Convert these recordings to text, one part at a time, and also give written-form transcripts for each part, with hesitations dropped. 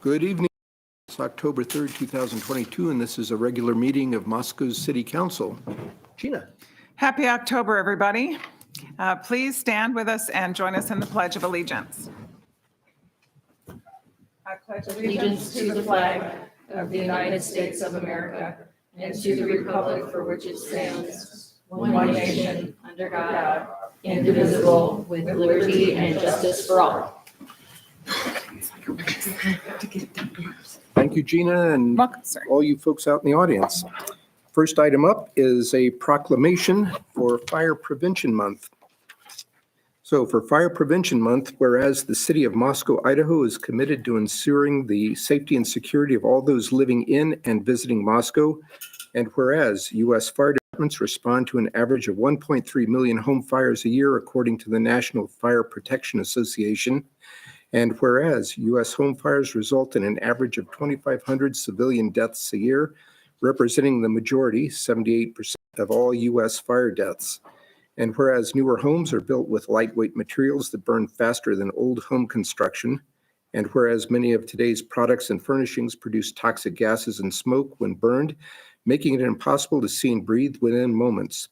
Good evening. It's October 3rd, 2022, and this is a regular meeting of Moscow's City Council. Gina. Happy October, everybody. Please stand with us and join us in the Pledge of Allegiance. I pledge Allegiance to the flag of the United States of America and to the republic for which it stands, one nation, under God, indivisible, with liberty and justice for all. Thank you, Gina, and Welcome, sir. all you folks out in the audience. First item up is a proclamation for Fire Prevention Month. So for Fire Prevention Month, whereas the city of Moscow, Idaho is committed to ensuring the safety and security of all those living in and visiting Moscow, and whereas U.S. fire departments respond to an average of 1.3 million home fires a year, according to the National Fire Protection Association, and whereas U.S. home fires result in an average of 2,500 civilian deaths a year, representing the majority, 78% of all U.S. fire deaths. And whereas newer homes are built with lightweight materials that burn faster than old home construction, and whereas many of today's products and furnishings produce toxic gases and smoke when burned, making it impossible to see and breathe within moments.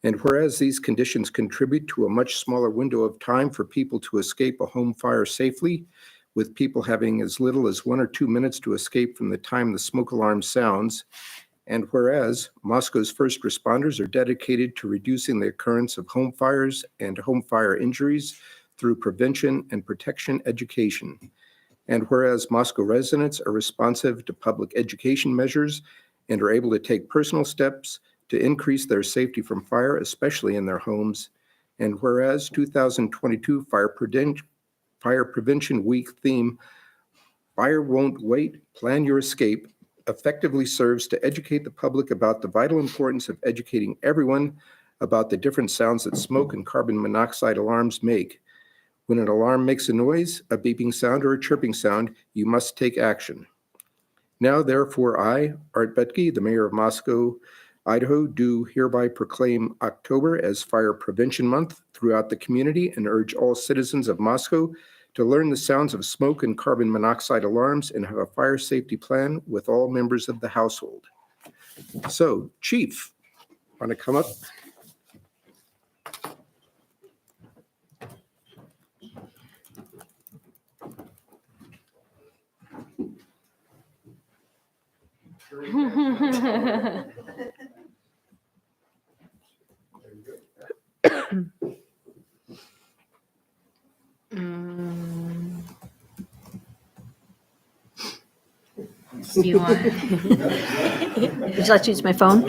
And whereas these conditions contribute to a much smaller window of time for people to escape a home fire safely, with people having as little as 1 or 2 minutes to escape from the time the smoke alarm sounds. And whereas Moscow's first responders are dedicated to reducing the occurrence of home fires and home fire injuries through prevention and protection education. And whereas Moscow residents are responsive to public education measures and are able to take personal steps to increase their safety from fire, especially in their homes. And whereas 2022 Fire Prevention Week theme, Fire Won't Wait, Plan Your Escape, effectively serves to educate the public about the vital importance of educating everyone about the different sounds that smoke and carbon monoxide alarms make. When an alarm makes a noise, a beeping sound, or a chirping sound, you must take action. Now, therefore, I, Art Betke, the mayor of Moscow, Idaho, do hereby proclaim October as Fire Prevention Month throughout the community and urge all citizens of Moscow to learn the sounds of smoke and carbon monoxide alarms and have a fire safety plan with all members of the household. So, Chief, want to come up? Do you want? Would you like to use my phone?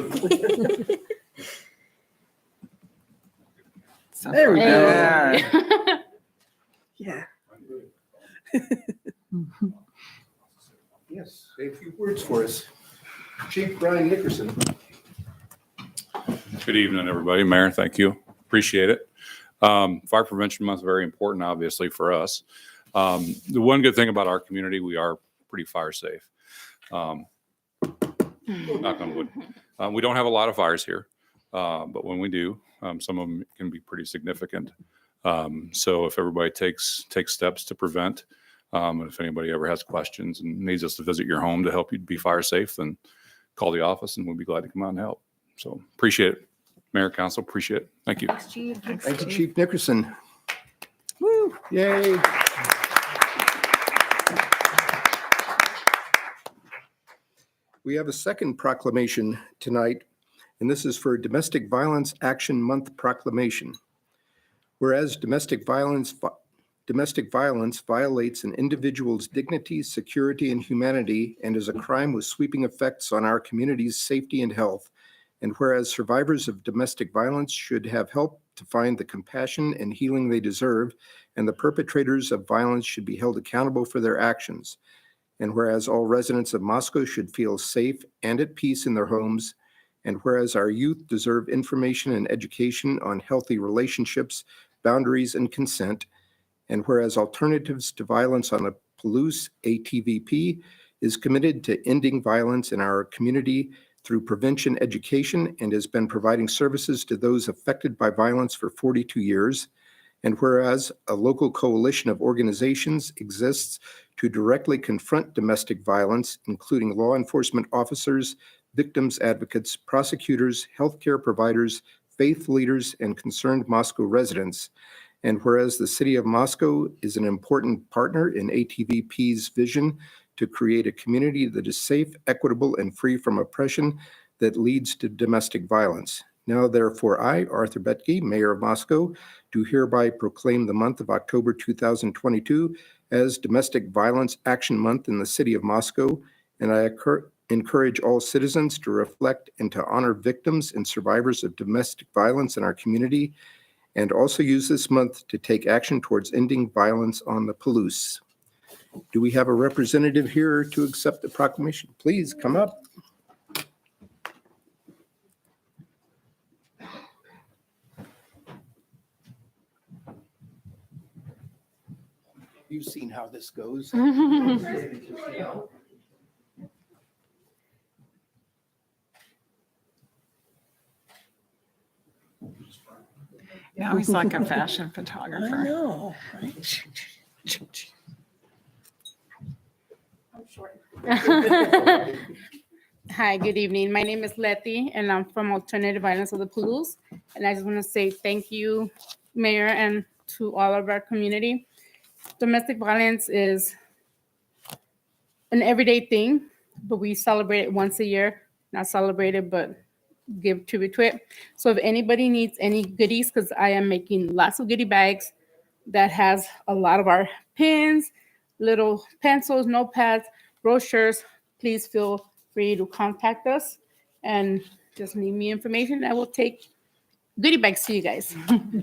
There we go. There. Yeah. Yes, say a few words for us. Chief Brian Nickerson. Good evening, everybody. Mayor, thank you. Appreciate it. Fire Prevention Month is very important, obviously, for us. The one good thing about our community, we are pretty fire safe. Knock on wood. We don't have a lot of fires here, but when we do, some of them can be pretty significant. So if everybody takes steps to prevent, and if anybody ever has questions and needs us to visit your home to help you be fire safe, then call the office and we'll be glad to come out and help. So appreciate it. Mayor, Council, appreciate it. Thank you. Thank you, Chief Nickerson. Woo, yay. We have a second proclamation tonight, and this is for Domestic Violence Action Month proclamation. Whereas domestic violence violates an individual's dignity, security, and humanity, and is a crime with sweeping effects on our community's safety and health. And whereas survivors of domestic violence should have help to find the compassion and healing they deserve, and the perpetrators of violence should be held accountable for their actions. And whereas all residents of Moscow should feel safe and at peace in their homes, and whereas our youth deserve information and education on healthy relationships, boundaries, and consent, and whereas Alternatives to Violence on the Palouse, ATVP, is committed to ending violence in our community through prevention education and has been providing services to those affected by violence for 42 years. And whereas a local coalition of organizations exists to directly confront domestic violence, including law enforcement officers, victims advocates, prosecutors, healthcare providers, faith leaders, and concerned Moscow residents. And whereas the City of Moscow is an important partner in ATVP's vision to create a community that is safe, equitable, and free from oppression that leads to domestic violence. Now, therefore, I, Arthur Betke, Mayor of Moscow, do hereby proclaim the month of October 2022 as Domestic Violence Action Month in the City of Moscow, and I encourage all citizens to reflect and to honor victims and survivors of domestic violence in our community, and also use this month to take action towards ending violence on the Palouse. Do we have a representative here to accept the proclamation? Please come up. You've seen how this goes. Now he's like a fashion photographer. know. Hi, good evening. My name is Letty, and I'm from Alternative Violence of the Palouse. And I just want to say thank you, Mayor, and to all of our community. Domestic violence is an everyday thing, but we celebrate it once a year. Not celebrate it, but give tribute to it. So if anybody needs any goodies, because I am making lots of goodie bags that has a lot of our pins, little pencils, notepads, brochures, please feel free to contact us and just leave me information. I will take goodie bags to you guys.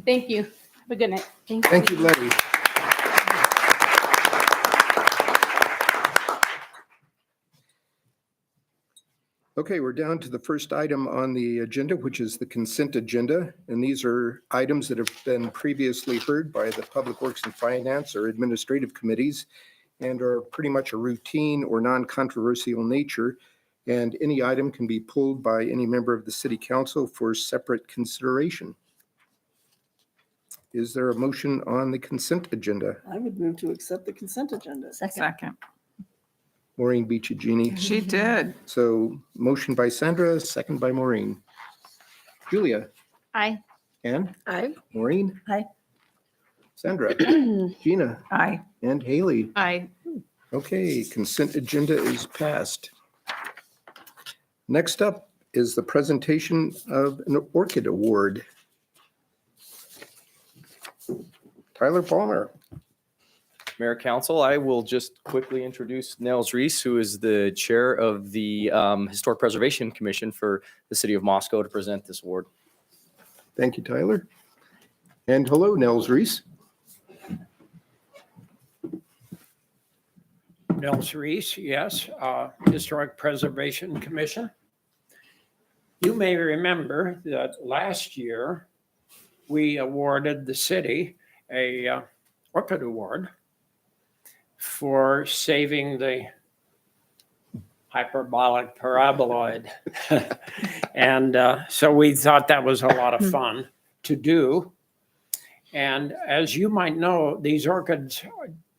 Thank you. Have a good night. Thank you, Letty. Okay, we're down to the first item on the agenda, which is the consent agenda. And these are items that have been previously heard by the Public Works and Finance or administrative committees and are pretty much a routine or non-controversial nature. And any item can be pulled by any member of the City Council for separate consideration. Is there a motion on the consent agenda? I would move to accept the consent agenda. Second. Maureen Bichigini. She did. So motion by Sandra, second by Maureen. Julia? Aye. Ann? Aye. Maureen? Aye. Sandra? Gina? Aye. And Haley? Aye. Okay, consent agenda is passed. Next up is the presentation of an Orchid Award. Tyler Palmer. Mayor, Council, I will just quickly introduce Nels Reese, who is the chair of the Historic Preservation Commission for the City of Moscow, to present this award. Thank you, Tyler. And hello, Nels Reese. Nels Reese, yes, Historic Preservation Commission. You may remember that last year, we awarded the city a Orchid Award for saving the hyperbolic paraboloid. And so we thought that was a lot of fun to do. And as you might know, these orchids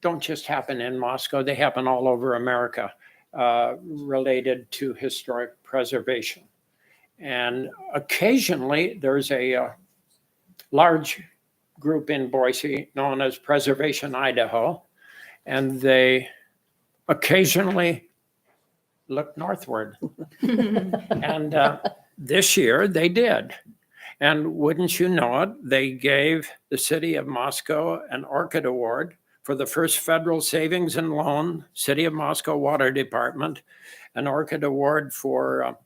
don't just happen in Moscow, they happen all over America related to historic preservation. And occasionally there's a large group in Boise known as Preservation Idaho, and they occasionally look northward. And this year they did. And wouldn't you know it, they gave the City of Moscow an Orchid Award for the first federal savings and loan, City of Moscow Water Department, an Orchid Award for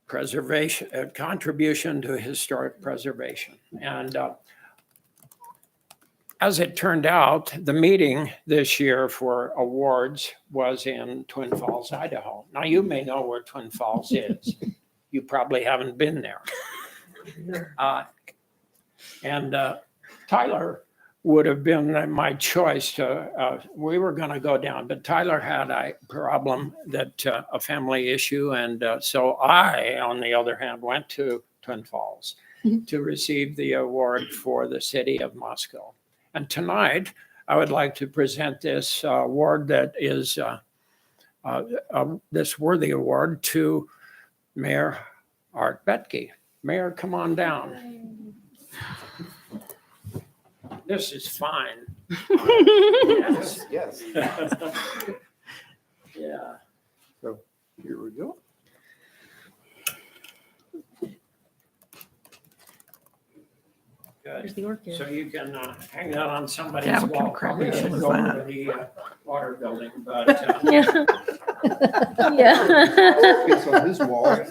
preservation, contribution to historic preservation. And as it turned out, the meeting this year for awards was in Twin Falls, Idaho. Now, you may know where Twin Falls is. You probably haven't been there. Tyler would have been my choice to, we were going to go down, but Tyler had a problem that a family issue. And so I, on the other hand, went to Twin Falls to receive the award for the City of Moscow. And tonight, I would like to present this award that is this worthy award to Mayor Art Betke. Mayor, come on down. This is fine. Yes. Yes. Yeah. So here we go. There's Good. the orchid. So you can hang that on somebody's Yeah, what kind of wall. crap Probably shit should was go that? to the water building, but Yeah. Yeah. It's on his wall.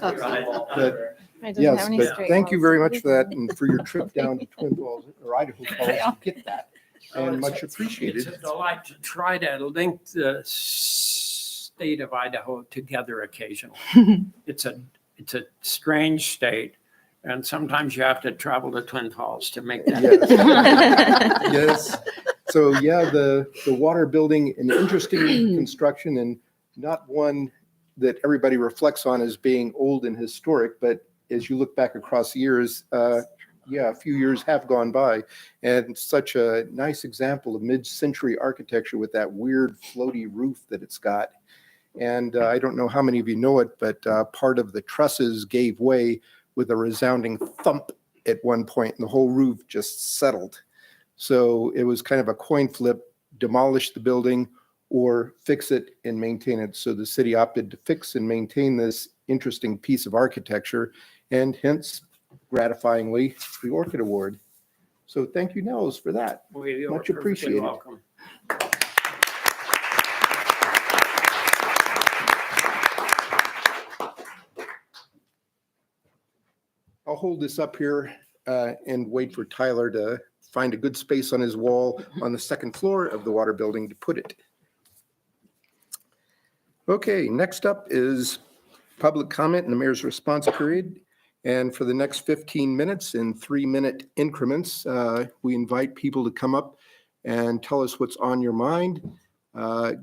But yes, but thank you very much for that and for your trip down to Twin Falls or Idaho Falls to get that. And much appreciated. It's a delight to try to link the state of Idaho together occasionally. It's a strange state, and sometimes you have to travel to Twin Falls to make that. Yes. Yes. So yeah, the water building, an interesting construction and not one that everybody reflects on as being old and historic, but as you look back across the years, a few years have gone by, and such a nice example of mid-century architecture with that weird floaty roof that it's got. And I don't know how many of you know it, but part of the trusses gave way with a resounding thump at one point, and the whole roof just settled. So it was kind of a coin flip, demolish the building or fix it and maintain it. So the city opted to fix and maintain this interesting piece of architecture, and hence, gratifyingly, the Orchid Award. So thank you, Nels, for that. You're Much perfectly appreciated. welcome. I'll hold this up here and wait for Tyler to find a good space on his wall on the second floor of the water building to put it. Okay, next up is public comment in the mayor's response period. And for the next 15 minutes in 3-minute increments, we invite people to come up and tell us what's on your mind.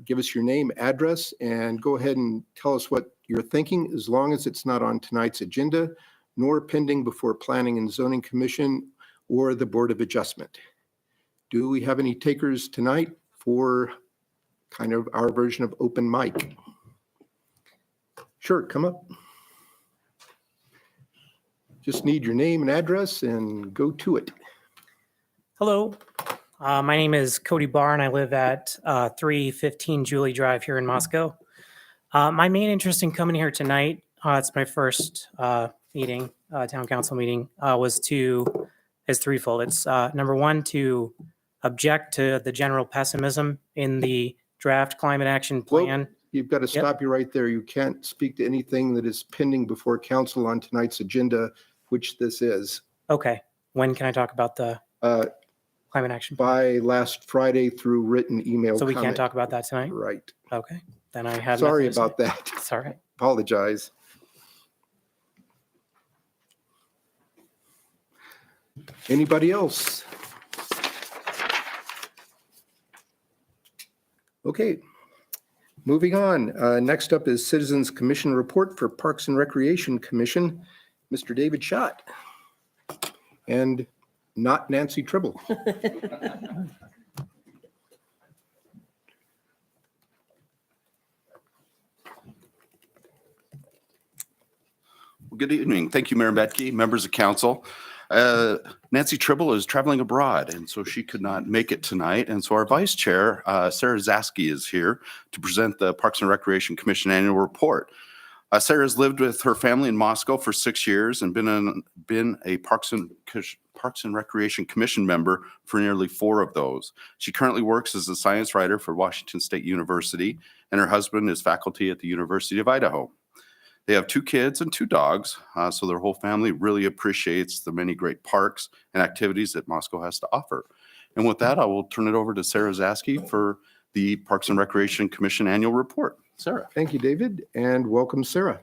Give us your name, address, and go ahead and tell us what you're thinking, as long as it's not on tonight's agenda, nor pending before Planning and Zoning Commission or the Board of Adjustment. Do we have any takers tonight for kind of our version of open mic? Sure, come up. Just need your name and address and go to it. Hello, my name is Cody Barr and I live at 315 Julie Drive here in Moscow. My main interest in coming here tonight, it's my first meeting, town council meeting, is threefold. It's number one, to object to the general pessimism in the draft climate action Whoa. plan. You've got to stop you right there. You can't speak to anything that is pending before council on tonight's agenda, which this is. Okay, when can I talk about the climate action? By last Friday through written email So we comment. can't talk about that tonight? Right. Okay, then I have. Sorry nothing to say. about that. It's all right. Apologize. Anybody else? Okay, moving on. Next up is Citizens Commission Report for Parks and Recreation Commission, Mr. David Schott. And not Nancy Tribble. Good evening. Thank you, Mayor Betke, members of council. Nancy Tribble is traveling abroad, and so she could not make it tonight. And so our vice chair, Sarah Zaski, is here to present the Parks and Recreation Commission annual report. Sarah has lived with her family in Moscow for 6 years and been a Parks and Recreation Commission member for nearly 4 of those. She currently works as a science writer for Washington State University, and her husband is faculty at the University of Idaho. They have 2 kids and 2 dogs, so their whole family really appreciates the many great parks and activities that Moscow has to offer. And with that, I will turn it over to Sarah Zaski for the Parks and Recreation Commission annual report. Sarah. Thank you, David, and welcome, Sarah.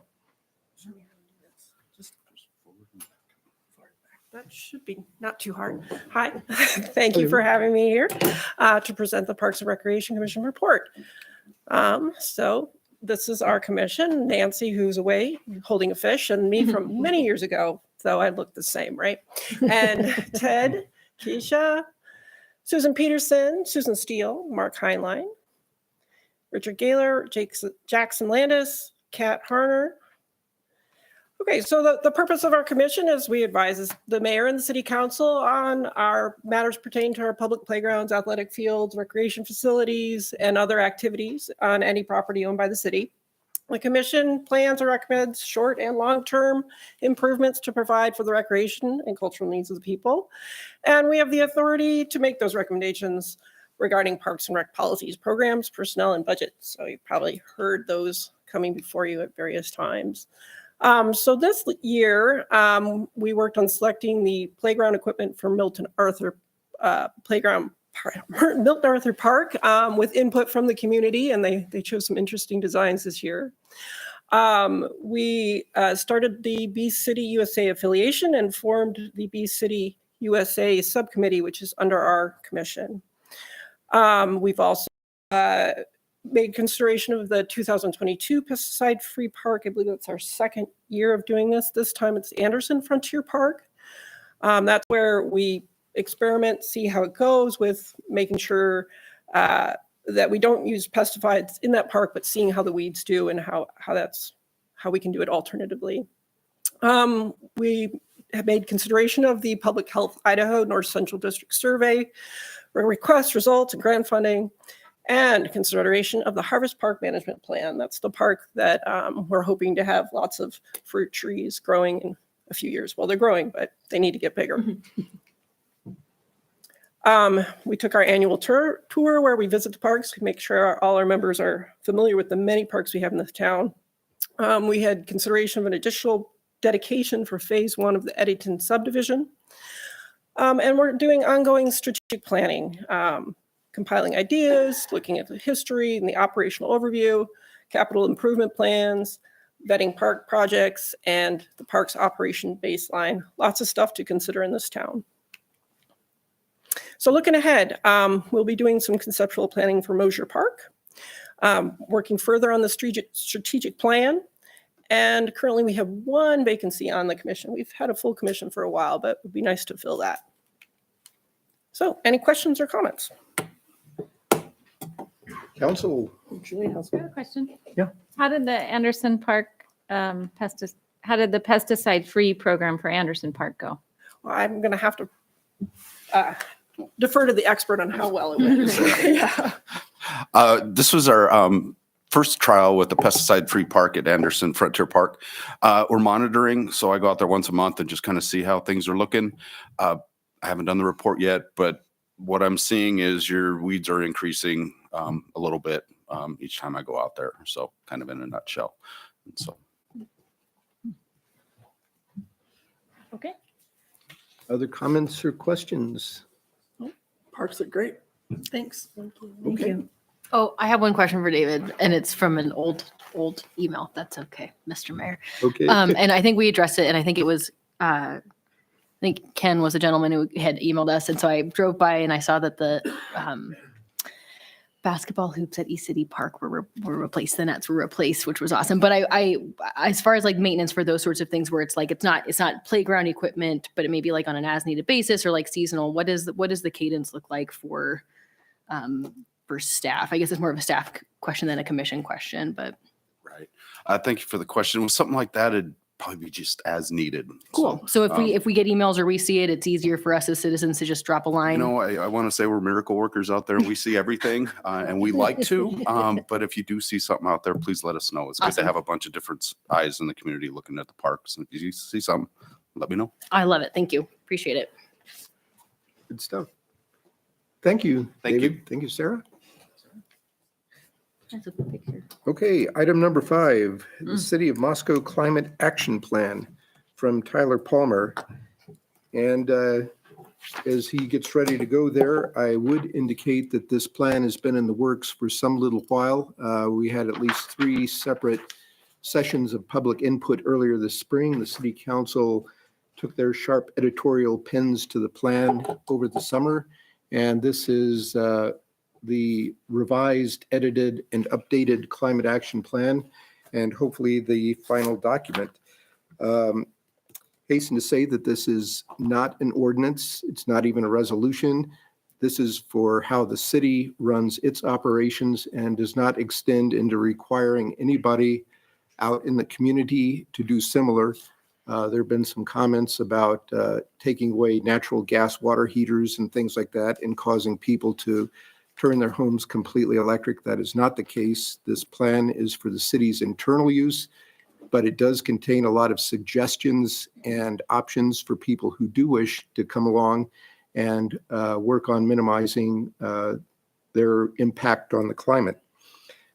That should be not too hard. Hi, thank you for having me here to present the Parks and Recreation Commission report. So this is our commission, Nancy, who's away holding a fish, and me from many years ago, though I look the same, right? And Ted, Keisha, Susan Peterson, Susan Steele, Mark Heinlein, Richard Gaylor, Jackson Landis, Kat Harner. Okay, so the purpose of our commission is we advise the mayor and the city council on our matters pertaining to our public playgrounds, athletic fields, recreation facilities, and other activities on any property owned by the city. The commission plans or recommends short and long-term improvements to provide for the recreation and cultural needs of the people. And we have the authority to make those recommendations regarding parks and rec policies, programs, personnel, and budgets. So you've probably heard those coming before you at various times. So this year, we worked on selecting the playground equipment for Milton Arthur Milton Arthur Park with input from the community, and they chose some interesting designs this year. We started the Bee City USA affiliation and formed the Bee City USA subcommittee, which is under our commission. We've also made consideration of the 2022 pesticide-free park. I believe that's our second year of doing this. This time it's Anderson Frontier Park. That's where we experiment, see how it goes with making sure that we don't use pesticides in that park, but seeing how the weeds do and how we can do it alternatively. We have made consideration of the Public Health Idaho North Central District Survey, request results and grant funding, and consideration of the Harvest Park Management Plan. That's the park that we're hoping to have lots of fruit trees growing in a few years. Well, they're growing, but they need to get bigger. We took our annual tour where we visit the parks to make sure all our members are familiar with the many parks we have in the town. We had consideration of an additional dedication for phase 1 of the Eddington subdivision. And we're doing ongoing strategic planning, compiling ideas, looking at the history and the operational overview, capital improvement plans, vetting park projects, and the park's operation baseline. Lots of stuff to consider in this town. So looking ahead, we'll be doing some conceptual planning for Mosier Park, working further on the strategic plan. And currently we have one vacancy on the commission. We've had a full commission for a while, but it would be nice to fill that. So any questions or comments? Council, Julie has I have a question. Yeah. How did the Anderson Park how did the pesticide-free program for Anderson Park go? Well, I'm going to have to defer to the expert on how well it went. Yeah. This was our first trial with the pesticide-free park at Anderson Frontier Park. We're monitoring, so I go out there once a month and just kind of see how things are looking. I haven't done the report yet, but what I'm seeing is your weeds are increasing a little bit each time I go out there. So kind of in a nutshell. And so. Okay. other comments or questions? Parks look great. Thanks. Okay. Oh, I have one question for David, and it's from an old email. That's okay, Mr. Mayor. Okay. And I think we addressed it, and I think it was, I think Ken was the gentleman who had emailed us. And so I drove by and I saw that the basketball hoops at East City Park were replaced. The nets were replaced, which was awesome. But I as far as like maintenance for those sorts of things where it's like, it's not playground equipment, but it may be like on an as needed basis or like seasonal. What does the cadence look like for staff? I guess it's more of a staff question than a commission question, but. Right. Thank you for the question. With something like that, it'd probably be just as needed. Cool. So if we get emails or we see it, it's easier for us as citizens to just drop a line. You know, I want to say we're miracle workers out there. We see everything and we like to. But if you do see something out there, please let us know. It's good to Awesome. have a bunch of different eyes in the community looking at the parks. And if you see something, let me know. I love it. Thank you. Appreciate it. Good stuff. Thank you. Thank David. you. Thank you, Sarah. That's a picture. Okay, item number 5, the City of Moscow Climate Action Plan from Tyler Palmer. And as he gets ready to go there, I would indicate that this plan has been in the works for some little while. We had at least 3 separate sessions of public input earlier this spring. The City Council took their sharp editorial pens to the plan over the summer. And this is the revised, edited, and updated climate action plan, and hopefully the final document. Hasten to say that this is not an ordinance. It's not even a resolution. This is for how the city runs its operations and does not extend into requiring anybody out in the community to do similar. There have been some comments about taking away natural gas water heaters and things like that and causing people to turn their homes completely electric. That is not the case. This plan is for the city's internal use, but it does contain a lot of suggestions and options for people who do wish to come along and work on minimizing their impact on the climate.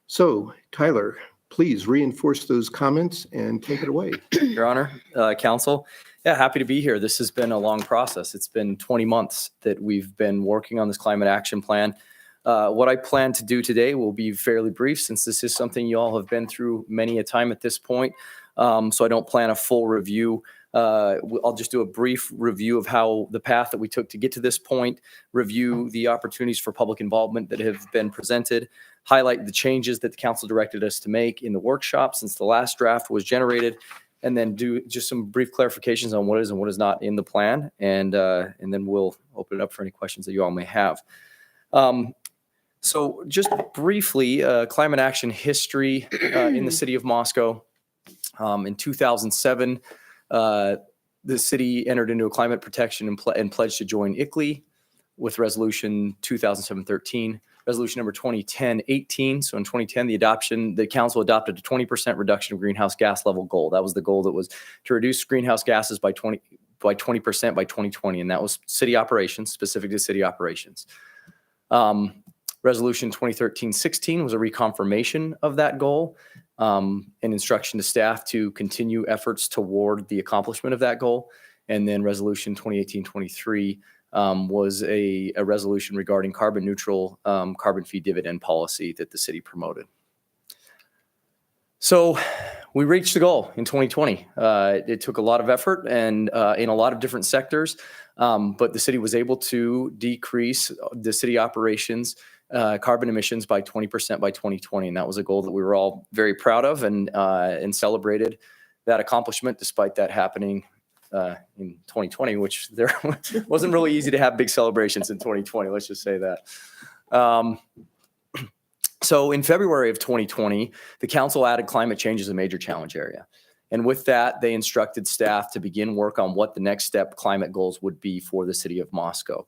So, Tyler, please reinforce those comments and take it away. Your Honor, Council, yeah, happy to be here. This has been a long process. It's been 20 months that we've been working on this climate action plan. What I plan to do today will be fairly brief, since this is something you all have been through many a time at this point. So I don't plan a full review. I'll just do a brief review of how the path that we took to get to this point, review the opportunities for public involvement that have been presented, highlight the changes that the council directed us to make in the workshop since the last draft was generated, and then do just some brief clarifications on what is and what is not in the plan. And then we'll open it up for any questions that you all may have. So just briefly, climate action history in the city of Moscow. In 2007, the city entered into a climate protection and pledged to join ICLEI with resolution 2007-13, resolution number 2010-18. So in 2010, the council adopted a 20% reduction of greenhouse gas level goal. That was the goal, that was to reduce greenhouse gases by 20% by 2020. And that was city operations, specific to city operations. Resolution 2013-16 was a reconfirmation of that goal, and instruction to staff to continue efforts toward the accomplishment of that goal. And then resolution 2018-23 was a resolution regarding carbon neutral carbon fee dividend policy that the city promoted. So we reached the goal in 2020. It took a lot of effort and in a lot of different sectors, but the city was able to decrease the city operations carbon emissions by 20% by 2020. And that was a goal that we were all very proud of and celebrated that accomplishment, despite that happening in 2020, which there wasn't really easy to have big celebrations in 2020. Let's just say that. So in February of 2020, the council added climate change as a major challenge area. And with that, they instructed staff to begin work on what the next step climate goals would be for the city of Moscow.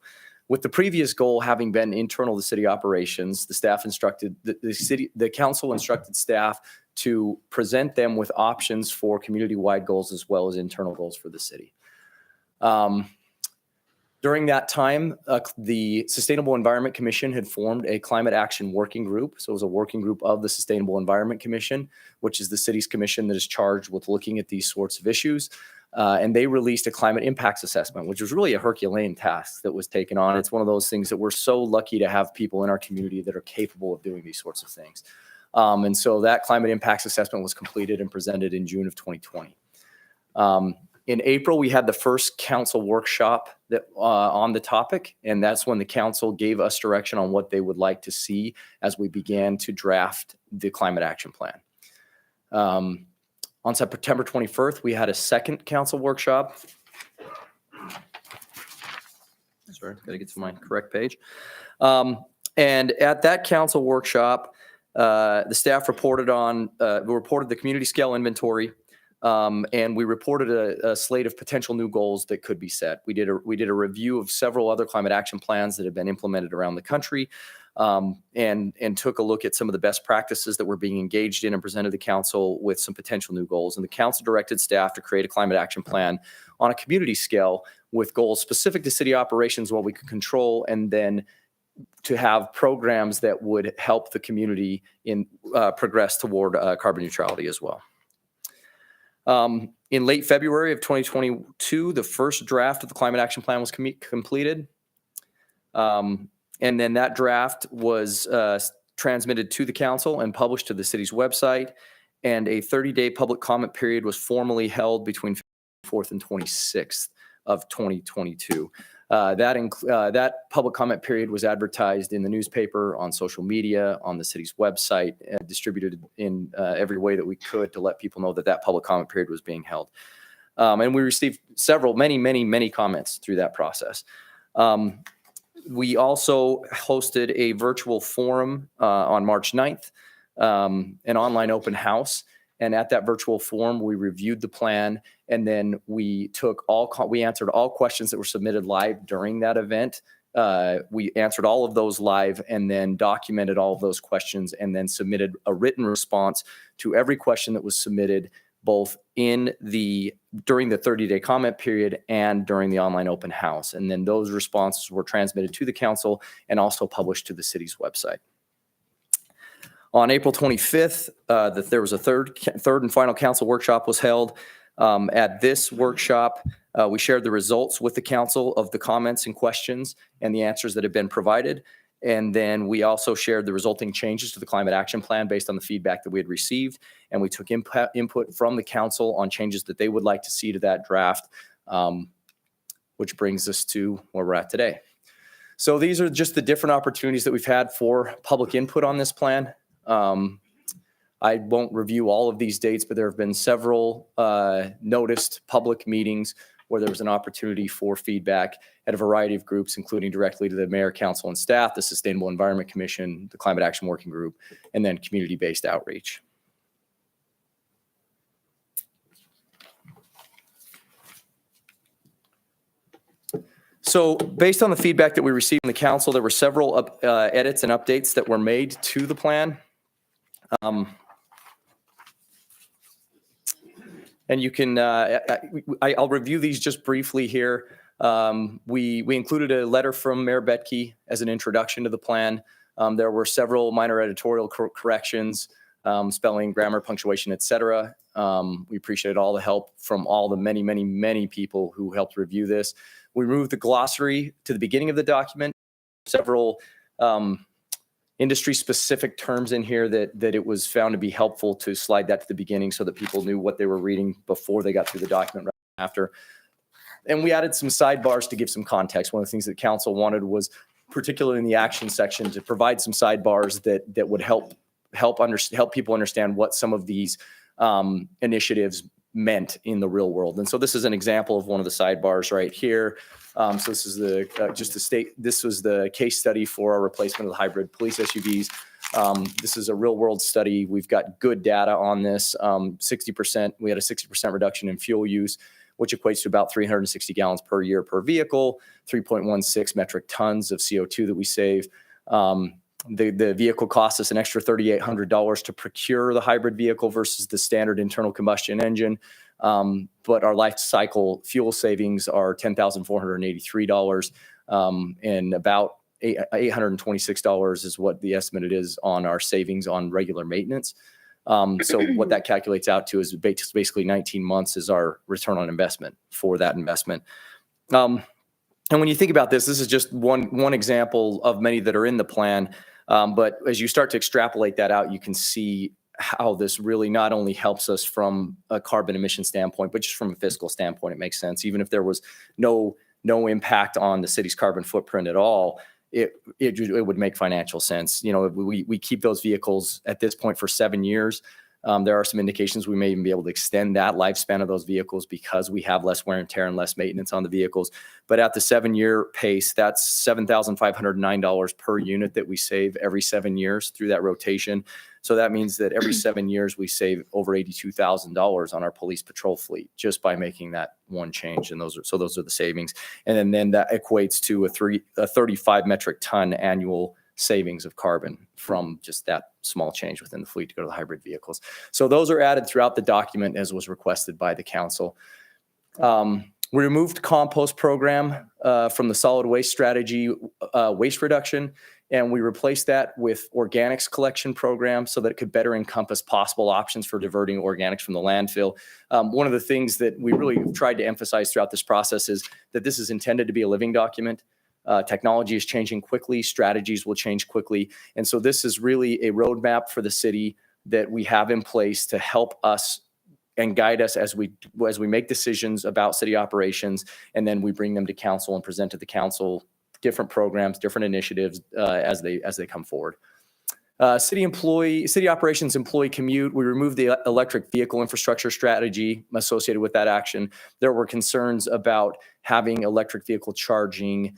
With the previous goal having been internal to city operations, the council instructed staff to present them with options for community-wide goals as well as internal goals for the city. During that time, the Sustainable Environment Commission had formed a climate action working group. So it was a working group of the Sustainable Environment Commission, which is the city's commission that is charged with looking at these sorts of issues. And they released a climate impacts assessment, which was really a Herculean task that was taken on. It's one of those things that we're so lucky to have people in our community that are capable of doing these sorts of things. And so that climate impacts assessment was completed and presented in June of 2020. In April, we had the first council workshop that on the topic, and that's when the council gave us direction on what they would like to see as we began to draft the climate action plan. On September 21st, we had a second council workshop. Sorry, got to get to my correct page. And at that council workshop, the staff reported the community scale inventory, and we reported a slate of potential new goals that could be set. We did a review of several other climate action plans that have been implemented around the country, and took a look at some of the best practices that were being engaged in and presented the council with some potential new goals. And the council directed staff to create a climate action plan on a community scale with goals specific to city operations, what we could control, and then to have programs that would help the community progress toward carbon neutrality as well. In late February of 2022, the first draft of the climate action plan was completed. And then that draft was transmitted to the council and published to the city's website. And a 30-day public comment period was formally held between 4th and 26th of 2022. That public comment period was advertised in the newspaper, on social media, on the city's website, distributed in every way that we could to let people know that that public comment period was being held. And we received many comments through that process. We also hosted a virtual forum on March 9th, an online open house. And at that virtual forum, we reviewed the plan, and then we answered all questions that were submitted live during that event. We answered all of those live and then documented all of those questions and then submitted a written response to every question that was submitted, both during the 30-day comment period and during the online open house. And then those responses were transmitted to the council and also published to the city's website. On April 25th, there was a third and final council workshop was held. At this workshop, we shared the results with the council of the comments and questions and the answers that have been provided. And then we also shared the resulting changes to the climate action plan based on the feedback that we had received. And we took input from the council on changes that they would like to see to that draft, which brings us to where we're at today. So these are just the different opportunities that we've had for public input on this plan. I won't review all of these dates, but there have been several noticed public meetings where there was an opportunity for feedback at a variety of groups, including directly to the mayor, council, and staff, the Sustainable Environment Commission, the Climate Action Working Group, and then community-based outreach. So based on the feedback that we received from the council, there were several edits and updates that were made to the plan. And you can, I'll review these just briefly here. We included a letter from Mayor Betke as an introduction to the plan. There were several minor editorial corrections, spelling, grammar, punctuation, etc. We appreciated all the help from all the many people who helped review this. We removed the glossary to the beginning of the document, several industry-specific terms in here that it was found to be helpful to slide that to the beginning so that people knew what they were reading before they got through the document right after. And we added some sidebars to give some context. One of the things that council wanted was, particularly in the action section, to provide some sidebars that would help people understand what some of these initiatives meant in the real world. And so this is an example of one of the sidebars right here. So this is this was the case study for our replacement of the hybrid police SUVs. This is a real world study. We've got good data on this. 60%, we had a 60% reduction in fuel use, which equates to about 360 gallons per year per vehicle, 3.16 metric tons of CO2 that we save. The vehicle costs us an extra $3,800 to procure the hybrid vehicle versus the standard internal combustion engine. But our life cycle fuel savings are $10,483, and about $826 is what the estimate is on our savings on regular maintenance. So what that calculates out to is basically 19 months is our return on investment for that investment. And when you think about this is just one example of many that are in the plan. But as you start to extrapolate that out, you can see how this really not only helps us from a carbon emission standpoint, but just from a fiscal standpoint, it makes sense. Even if there was no impact on the city's carbon footprint at all, it would make financial sense. You know, we keep those vehicles at this point for 7 years. There are some indications we may even be able to extend that lifespan of those vehicles because we have less wear and tear and less maintenance on the vehicles. But at the 7-year pace, that's $7,509 per unit that we save every 7 years through that rotation. So that means that every 7 years we save over $82,000 on our police patrol fleet just by making that one change. And those are the savings. And then that equates to a 35 metric ton annual savings of carbon from just that small change within the fleet to go to the hybrid vehicles. So those are added throughout the document as was requested by the council. We removed compost program from the solid waste strategy waste reduction, and we replaced that with organics collection program so that it could better encompass possible options for diverting organics from the landfill. One of the things that we really tried to emphasize throughout this process is that this is intended to be a living document. Technology is changing quickly, strategies will change quickly. And so this is really a roadmap for the city that we have in place to help us and guide us as we make decisions about city operations, and then we bring them to council and present to the council different programs, different initiatives as they come forward. City operations employee commute, we removed the electric vehicle infrastructure strategy associated with that action. There were concerns about having electric vehicle charging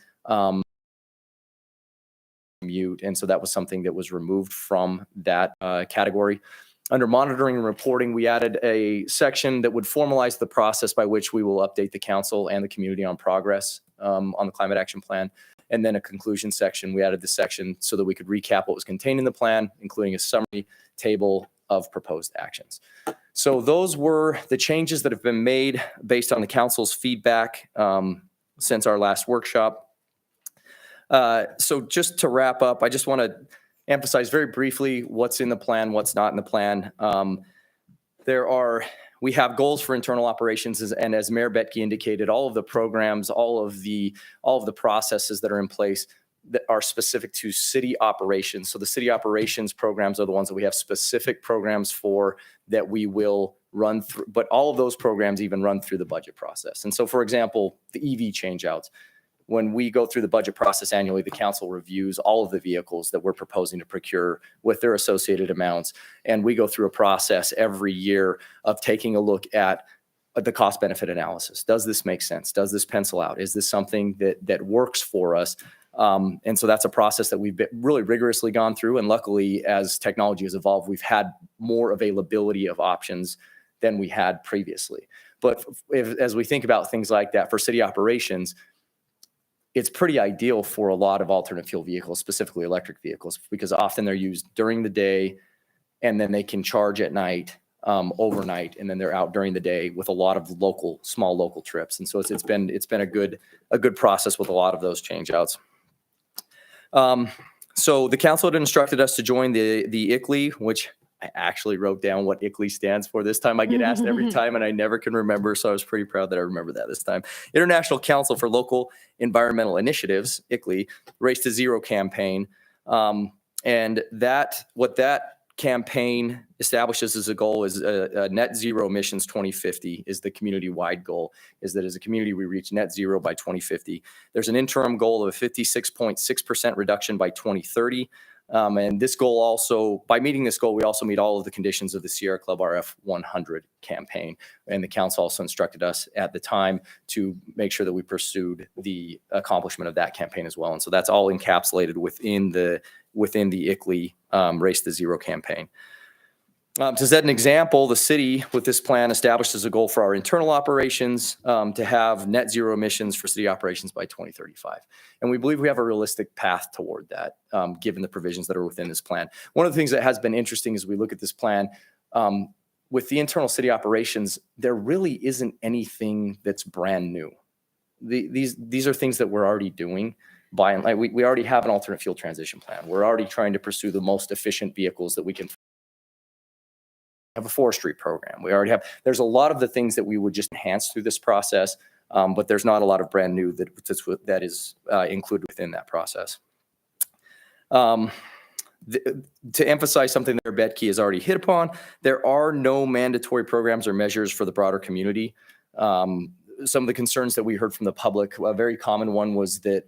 mute. And so that was something that was removed from that category. Under monitoring and reporting, we added a section that would formalize the process by which we will update the council and the community on progress on the climate action plan. And then a conclusion section. We added this section so that we could recap what was contained in the plan, including a summary table of proposed actions. So those were the changes that have been made based on the council's feedback since our last workshop. So just to wrap up, I just want to emphasize very briefly what's in the plan, what's not in the plan. We have goals for internal operations, and as Mayor Betke indicated, all of the programs, all of the processes that are in place that are specific to city operations. So the city operations programs are the ones that we have specific programs for that we will run through, but all of those programs even run through the budget process. And so, for example, the EV changeouts. When we go through the budget process annually, the council reviews all of the vehicles that we're proposing to procure with their associated amounts. And we go through a process every year of taking a look at the cost benefit analysis. Does this make sense? Does this pencil out? Is this something that works for us? And so that's a process that we've really rigorously gone through. And luckily, as technology has evolved, we've had more availability of options than we had previously. But as we think about things like that for city operations, it's pretty ideal for a lot of alternate fuel vehicles, specifically electric vehicles, because often they're used during the day and then they can charge at night, overnight, and then they're out during the day with a lot of small local trips. And so it's been a good process with a lot of those change outs. So the council had instructed us to join the ICLEI, which I actually wrote down what ICLEI stands for. This time I get asked every time and I never can remember. So I was pretty proud that I remember that this time. International Council for Local Environmental Initiatives, ICLEI, Race to Zero campaign. And what that campaign establishes as a goal is a net zero emissions 2050 is the community-wide goal, is that as a community we reach net zero by 2050. There's an interim goal of a 56.6% reduction by 2030. And this goal also, by meeting this goal, we also meet all of the conditions of the Sierra Club RF 100 campaign. And the council also instructed us at the time to make sure that we pursued the accomplishment of that campaign as well. And so that's all encapsulated within the ICLEI Race to Zero campaign. To set an example, the city with this plan establishes a goal for our internal operations to have net zero emissions for city operations by 2035. And we believe we have a realistic path toward that, given the provisions that are within this plan. One of the things that has been interesting as we look at this plan, with the internal city operations, there really isn't anything that's brand new. These are things that we're already doing. We already have an alternate fuel transition plan. We're already trying to pursue the most efficient vehicles that we can have a forestry program. We already have, there's a lot of the things that we would just enhance through this process, but there's not a lot of brand new that is included within that process. To emphasize something that Betke has already hit upon, there are no mandatory programs or measures for the broader community. Some of the concerns that we heard from the public, a very common one was that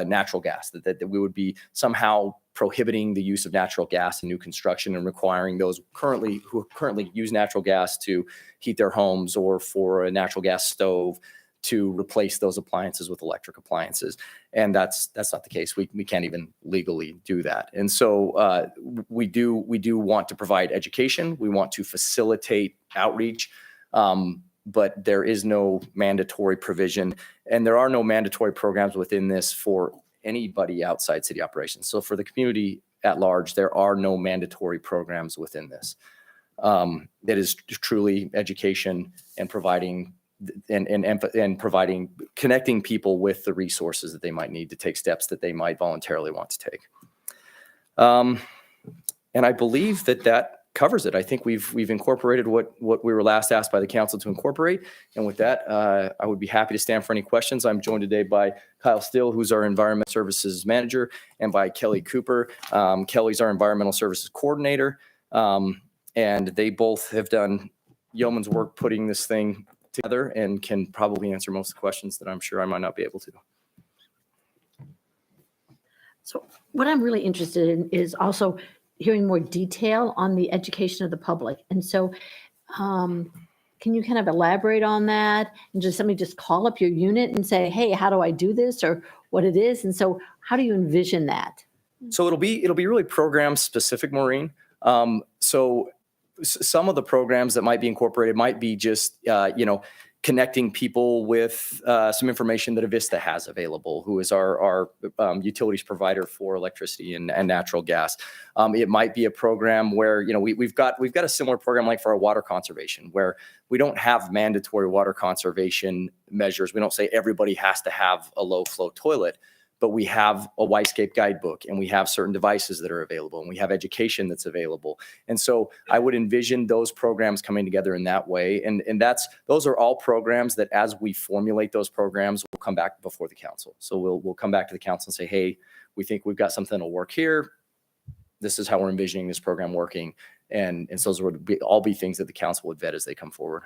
natural gas, that we would be somehow prohibiting the use of natural gas in new construction and requiring those who currently use natural gas to heat their homes or for a natural gas stove to replace those appliances with electric appliances. And that's not the case. We can't even legally do that. And so we do want to provide education. We want to facilitate outreach. But there is no mandatory provision, and there are no mandatory programs within this for anybody outside city operations. So for the community at large, there are no mandatory programs within this. That is truly education and providing connecting people with the resources that they might need to take steps that they might voluntarily want to take. And I believe that covers it. I think we've incorporated what we were last asked by the council to incorporate. And with that, I would be happy to stand for any questions. I'm joined today by Kyle Still, who's our Environmental Services Manager, and by Kelly Cooper. Kelly's our Environmental Services Coordinator. And they both have done yeoman's work putting this thing together and can probably answer most of the questions that I'm sure I might not be able to. So what I'm really interested in is also hearing more detail on the education of the public. And so can you kind of elaborate on that and somebody just call up your unit and say, hey, how do I do this or what it is? And so how do you envision that? So it'll be really program specific, Maureen. So some of the programs that might be incorporated might be just connecting people with some information that Avista has available, who is our utilities provider for electricity and natural gas. It might be a program where we've got a similar program like for our water conservation, where we don't have mandatory water conservation measures. We don't say everybody has to have a low flow toilet, but we have a Yscape guidebook, and we have certain devices that are available, and we have education that's available. And so I would envision those programs coming together in that way. And those are all programs that, as we formulate those programs, will come back before the council. So we'll come back to the council and say, hey, we think we've got something that'll work here. This is how we're envisioning this program working. And so those would all be things that the council would vet as they come forward.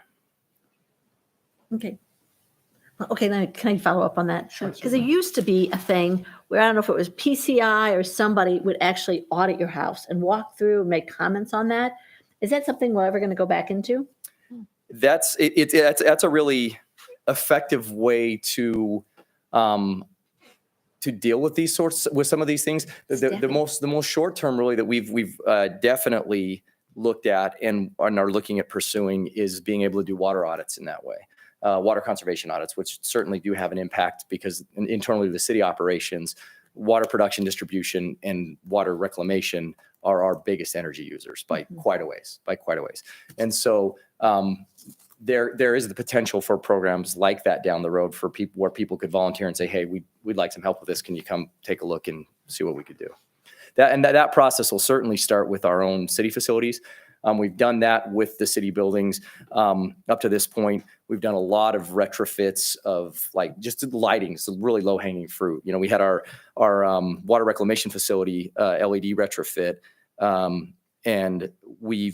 Okay. Okay, then can I follow up on that? Because there used to be a thing where I don't know if it was PCI or somebody would actually audit your house and walk through and make comments on that. Is that something we're ever going to go back into? That's a really effective way to deal with some of these things. The most short term really that we've definitely looked at and are looking at pursuing is being able to do water audits in that way. Water conservation audits, which certainly do have an impact because internally the city operations, water production, distribution, and water reclamation are our biggest energy users by quite a ways. And so there is the potential for programs like that down the road for people where people could volunteer and say, hey, we'd like some help with this. Can you come take a look and see what we could do? That process will certainly start with our own city facilities. We've done that with the city buildings. Up to this point, we've done a lot of retrofits of like just lighting, so really low hanging fruit. We had our water reclamation facility LED retrofit, and we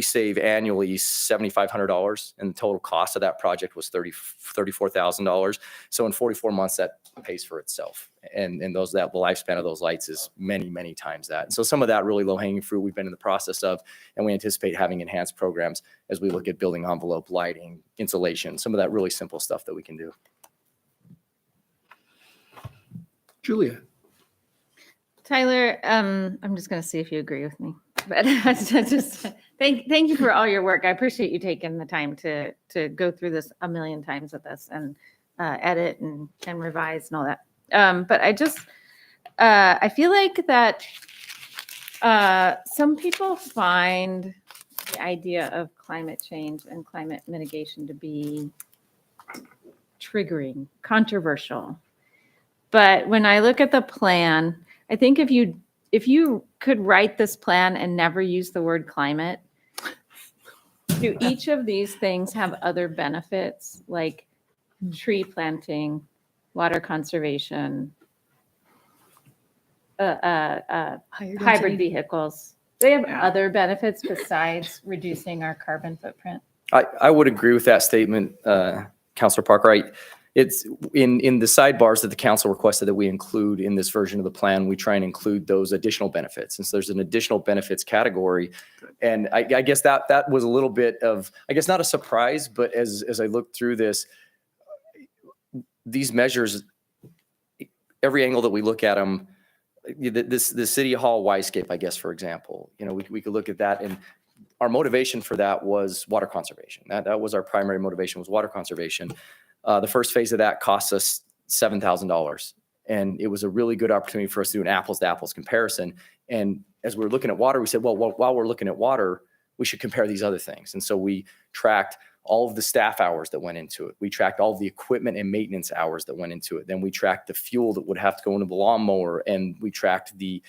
save annually $7,500, and the total cost of that project was $34,000. So in 44 months, that pays for itself. And the lifespan of those lights is many, many times that. And so some of that really low hanging fruit we've been in the process of, and we anticipate having enhanced programs as we look at building envelope lighting, insulation, some of that really simple stuff that we can do. Julia. Tyler, I'm just going to see if you agree with me. But just thank you for all your work. I appreciate you taking the time to go through this a million times with us and edit and revise and all that. But I feel like that some people find the idea of climate change and climate mitigation to be triggering, controversial. But when I look at the plan, I think if you could write this plan and never use the word climate, do each of these things have other benefits like tree planting, water conservation, hybrid vehicles? They have other benefits besides reducing our carbon footprint. I would agree with that statement, Councilor Parker. It's in the sidebars that the council requested that we include in this version of the plan. We try and include those additional benefits. And so there's an additional benefits category. And I guess that was a little bit of, I guess not a surprise, but as I looked through this, these measures, every angle that we look at them, the City Hall Yscape, I guess, for example, we could look at that, and our motivation for that was water conservation. That was our primary motivation, was water conservation. The first phase of that cost us $7,000. And it was a really good opportunity for us to do an apples to apples comparison. And as we were looking at water, we said, well, while we're looking at water, we should compare these other things. And so we tracked all of the staff hours that went into it. We tracked all of the equipment and maintenance hours that went into it. Then we tracked the fuel that would have to go into the lawnmower, and we tracked the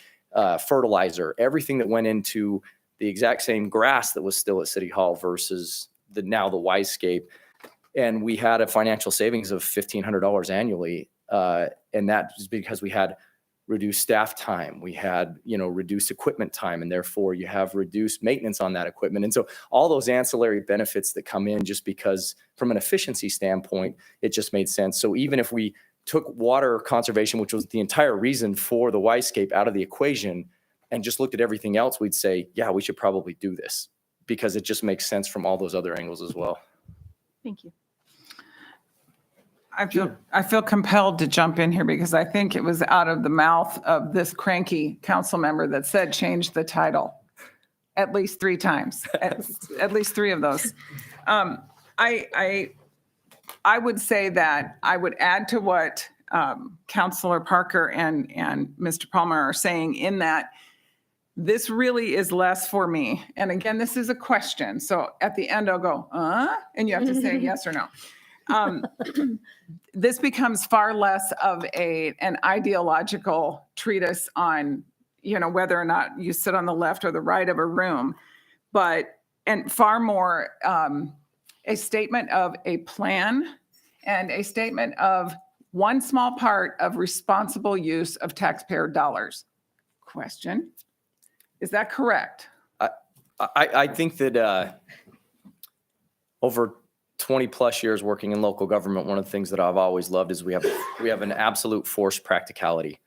fertilizer, everything that went into the exact same grass that was still at City Hall versus the Yscape. And we had a financial savings of $1,500 annually. And that is because we had reduced staff time. We had, reduced equipment time, and therefore you have reduced maintenance on that equipment. And so all those ancillary benefits that come in, just because from an efficiency standpoint, it just made sense. So even if we took water conservation, which was the entire reason for the Yscape, out of the equation and just looked at everything else, we'd say, yeah, we should probably do this because it just makes sense from all those other angles as well. Thank you. I feel compelled to jump in here because I think it was out of the mouth of this cranky council member that said change the title at least 3 times, at least 3 of those. I would say that I would add to what Councilor Parker and Mr. Palmer are saying in that this really is less for me. And again, this is a question. So at the end, I'll go, and you have to say yes or no. This becomes far less of an ideological treatise on, whether or not you sit on the left or the right of a room, and far more a statement of a plan and a statement of one small part of responsible use of taxpayer dollars. Question, is that correct? I think that over 20 plus years working in local government, one of the things that I've always loved is we have an absolute forced practicality.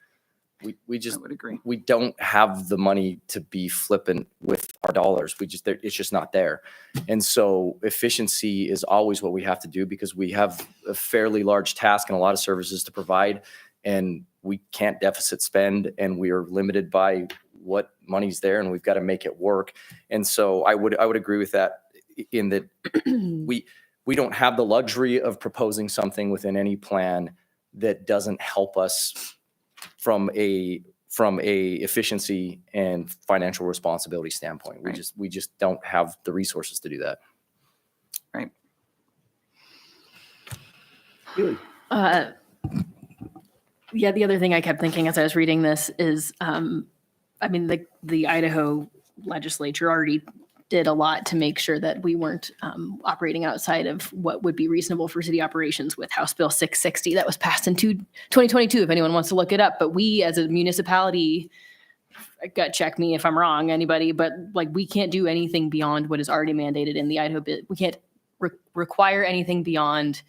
We just I would agree. we don't have the money to be flippant with our dollars. It's just not there. And so efficiency is always what we have to do because we have a fairly large task and a lot of services to provide, and we can't deficit spend, and we are limited by what money's there, and we've got to make it work. And so I would agree with that in that we don't have the luxury of proposing something within any plan that doesn't help us from a efficiency and financial responsibility standpoint. Right. We just don't have the resources to do that. Right. Yeah, the other thing I kept thinking as I was reading this is, the Idaho legislature already did a lot to make sure that we weren't operating outside of what would be reasonable for city operations with House Bill 660 that was passed in 2022, if anyone wants to look it up. But we as a municipality, gut check me if I'm wrong, anybody, but we can't do anything beyond what is already mandated in the Idaho bill. We can't require anything beyond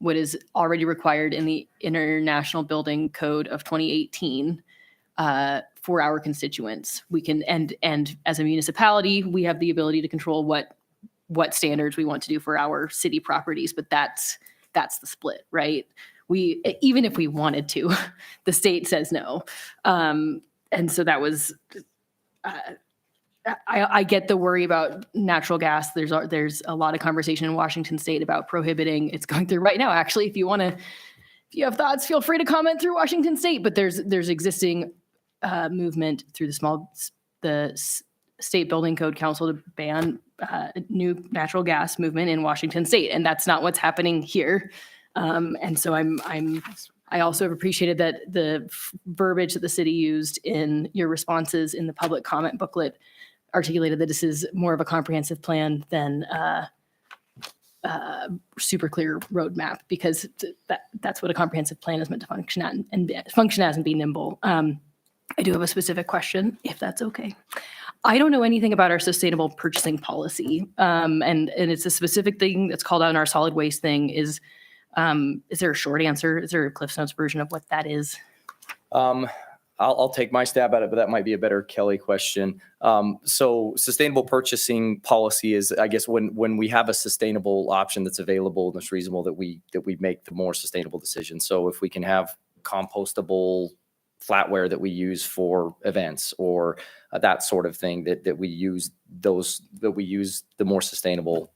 what is already required in the International Building Code of 2018 for our constituents. We can, and as a municipality, we have the ability to control what standards we want to do for our city properties, but that's the split, right? Even if we wanted to, the state says no. And so that was, I get the worry about natural gas. There's a lot of conversation in Washington state about prohibiting, it's going through right now, actually. If you have thoughts, feel free to comment through Washington state, but there's existing movement through the State Building Code Council to ban new natural gas movement in Washington state. And that's not what's happening here. And so I also have appreciated that the verbiage that the city used in your responses in the public comment booklet articulated that this is more of a comprehensive plan than super clear roadmap, because that's what a comprehensive plan is meant to function at and function as and be nimble. I do have a specific question, if that's okay. I don't know anything about our sustainable purchasing policy, and it's a specific thing that's called out in our solid waste thing. Is there a short answer? Is there a Cliff Notes version of what that is? I'll take my stab at it, but that might be a better Kelly question. So sustainable purchasing policy is, I guess, when we have a sustainable option that's available and that's reasonable, that we make the more sustainable decision. So if we can have compostable flatware that we use for events or that sort of thing, that we use the more sustainable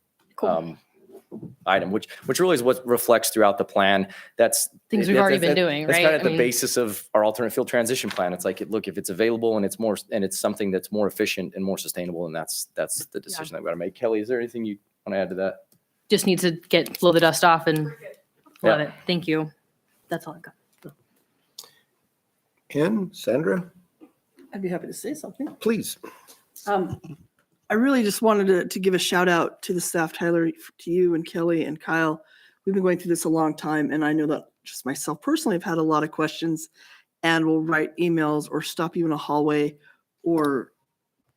item, which really is what reflects throughout the plan. That's things we've already been doing, that's right? kind of the basis of our alternate fuel transition plan. It's like, look, if it's available and it's something that's more efficient and more sustainable, and that's the decision that we got to make. Kelly, is there anything you want to add to that? Just need to blow the dust off and love Yeah. it. Thank you. That's all I got. And Sandra, I'd be happy to say something. please. I really just wanted to give a shout out to the staff, Tyler, to you and Kelly and Kyle. We've been going through this a long time, and I know that just myself personally, I've had a lot of questions and will write emails or stop you in a hallway or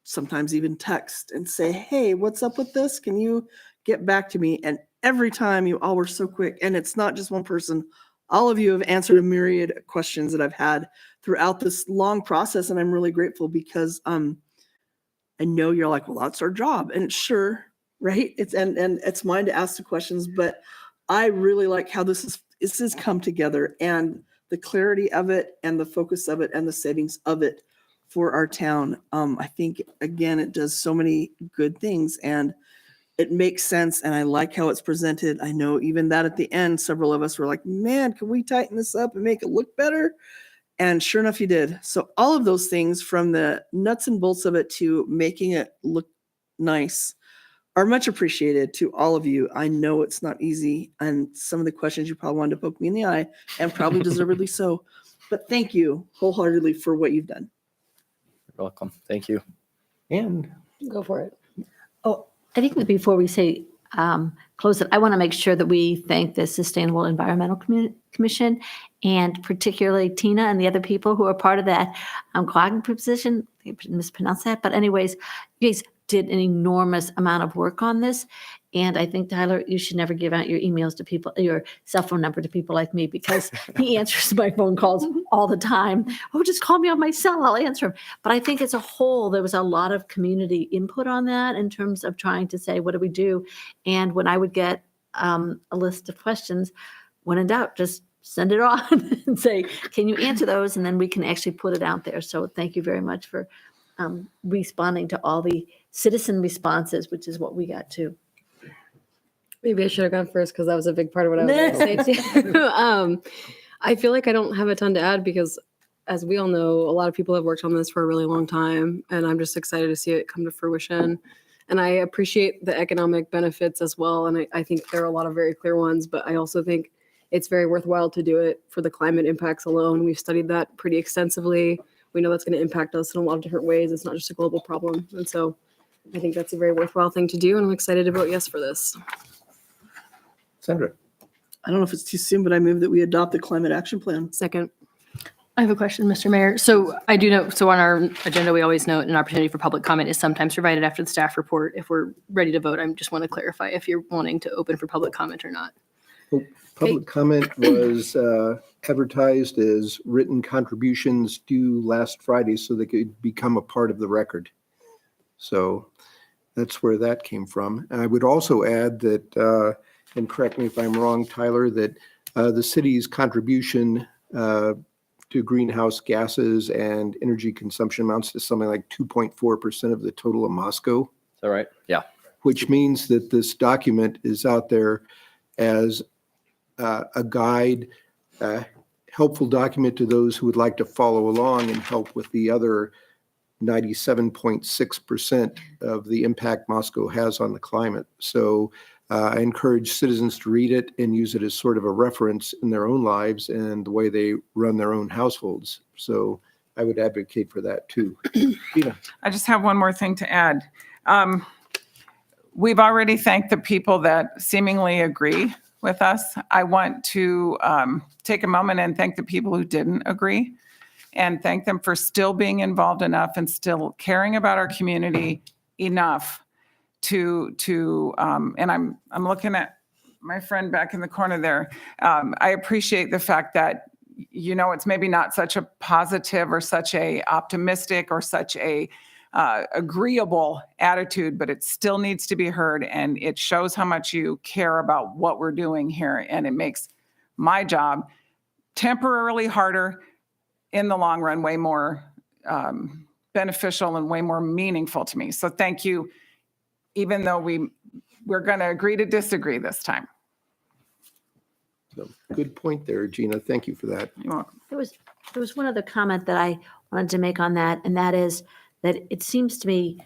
sometimes even text and say, hey, what's up with this? Can you get back to me? And every time you all were so quick, and it's not just one person. All of you have answered a myriad of questions that I've had throughout this long process, and I'm really grateful because I know you're like, well, that's our job, and it's sure, right? It's and it's mine to ask the questions, but I really like how this this has come together, and the clarity of it and the focus of it and the settings of it for our town. I think, again, it does so many good things and it makes sense. And I like how it's presented. I know even that at the end, several of us were like, man, can we tighten this up and make it look better? And sure enough, you did. So all of those things, from the nuts and bolts of it to making it look nice, are much appreciated to all of you. I know it's not easy, and some of the questions you probably wanted to poke me in the eye, and probably deservedly so. But thank you wholeheartedly for what you've done. You're welcome. Thank you. And Go for it. Oh, I think that before we say close it, I want to make sure that we thank the Sustainable Environmental Commission, and particularly Tina and the other people who are part of that cooperative position. I mispronounced that, but anyways, you guys did an enormous amount of work on this. And I think, Tyler, you should never give out your emails to people, your cell phone number to people like me, because he answers my phone calls all the time. Oh, just call me on my cell, I'll answer them. But I think as a whole, there was a lot of community input on that in terms of trying to say, what do we do? And when I would get a list of questions, when in doubt, just send it on and say, can you answer those? And then we can actually put it out there. So thank you very much for responding to all the citizen responses, which is what we got too. Maybe I should have gone first because that was a big part of what I was going to say too. I feel like I don't have a ton to add because, as we all know, a lot of people have worked on this for a really long time, and I'm just excited to see it come to fruition. And I appreciate the economic benefits as well, and I think there are a lot of very clear ones, but I also think it's very worthwhile to do it for the climate impacts alone. We've studied that pretty extensively. We know that's going to impact us in a lot of different ways. It's not just a global problem. And so I think that's a very worthwhile thing to do, and I'm excited to vote yes for this. Sandra. I don't know if it's too soon, but I move that we adopt the climate action plan. Second. I have a question, Mr. Mayor. So I do know, so on our agenda, we always note an opportunity for public comment is sometimes provided after the staff report. If we're ready to vote, I just want to clarify if you're wanting to open for public comment or not. Public comment was advertised as written contributions due last Friday so they could become a part of the record. So that's where that came from. And I would also add that, and correct me if I'm wrong, Tyler, that the city's contribution to greenhouse gases and energy consumption amounts to something like 2.4% of the total of Moscow. Is that right? Yeah. Which means that this document is out there as a guide, helpful document to those who would like to follow along and help with the other 97.6% of the impact Moscow has on the climate. So I encourage citizens to read it and use it as sort of a reference in their own lives and the way they run their own households. So I would advocate for that too. Tina. I just have one more thing to add. We've already thanked the people that seemingly agree with us. I want to take a moment and thank the people who didn't agree, and thank them for still being involved enough and still caring about our community enough to and I'm looking at my friend back in the corner there. I appreciate the fact that, you know, it's maybe not such a positive or such a optimistic or such a agreeable attitude, but it still needs to be heard, and it shows how much you care about what we're doing here, and it makes my job temporarily harder, in the long run way more beneficial and way more meaningful to me. So thank you, even though we're going to agree to disagree this time. So good point there, Gina. Thank you for that. You're welcome. There was one other comment that I wanted to make on that, and that is that it seems to me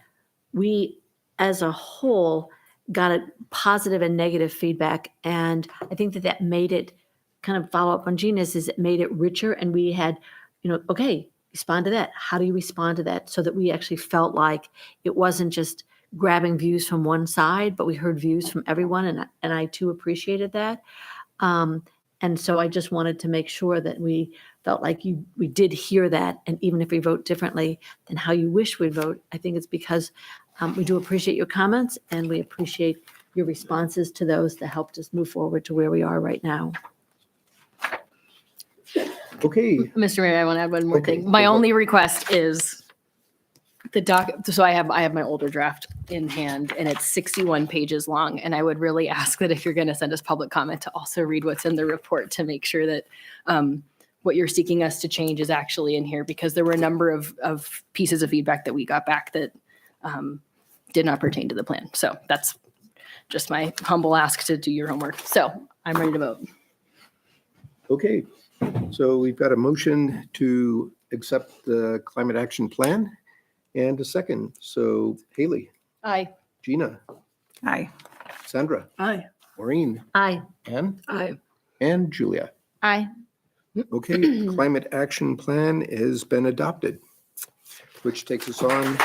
we as a whole got a positive and negative feedback. And I think that made it kind of follow up on Gina's, is it made it richer, and we had, you know, okay, respond to that. How do you respond to that? So that we actually felt like it wasn't just grabbing views from one side, but we heard views from everyone. And I too appreciated that. And so I just wanted to make sure that we felt like we did hear that. And even if we vote differently than how you wish we'd vote, I think it's because we do appreciate your comments, and we appreciate your responses to those that helped us move forward to where we are right now. Okay. Mr. Mayor, I want to add one more Okay. thing. My only request is the doc. So I have my older draft in hand and it's 61 pages long. And I would really ask that if you're going to send us public comment to also read what's in the report to make sure that what you're seeking us to change is actually in here, because there were a number of pieces of feedback that we got back that did not pertain to the plan. So that's just my humble ask to do your homework. So I'm ready to vote. Okay, so we've got a motion to accept the climate action plan and a second. So Haley, Aye. Gina, Aye. Sandra, Aye. Maureen, Aye. Ann, Aye. and Julia. Aye. Okay, climate action plan has been adopted, which takes us on.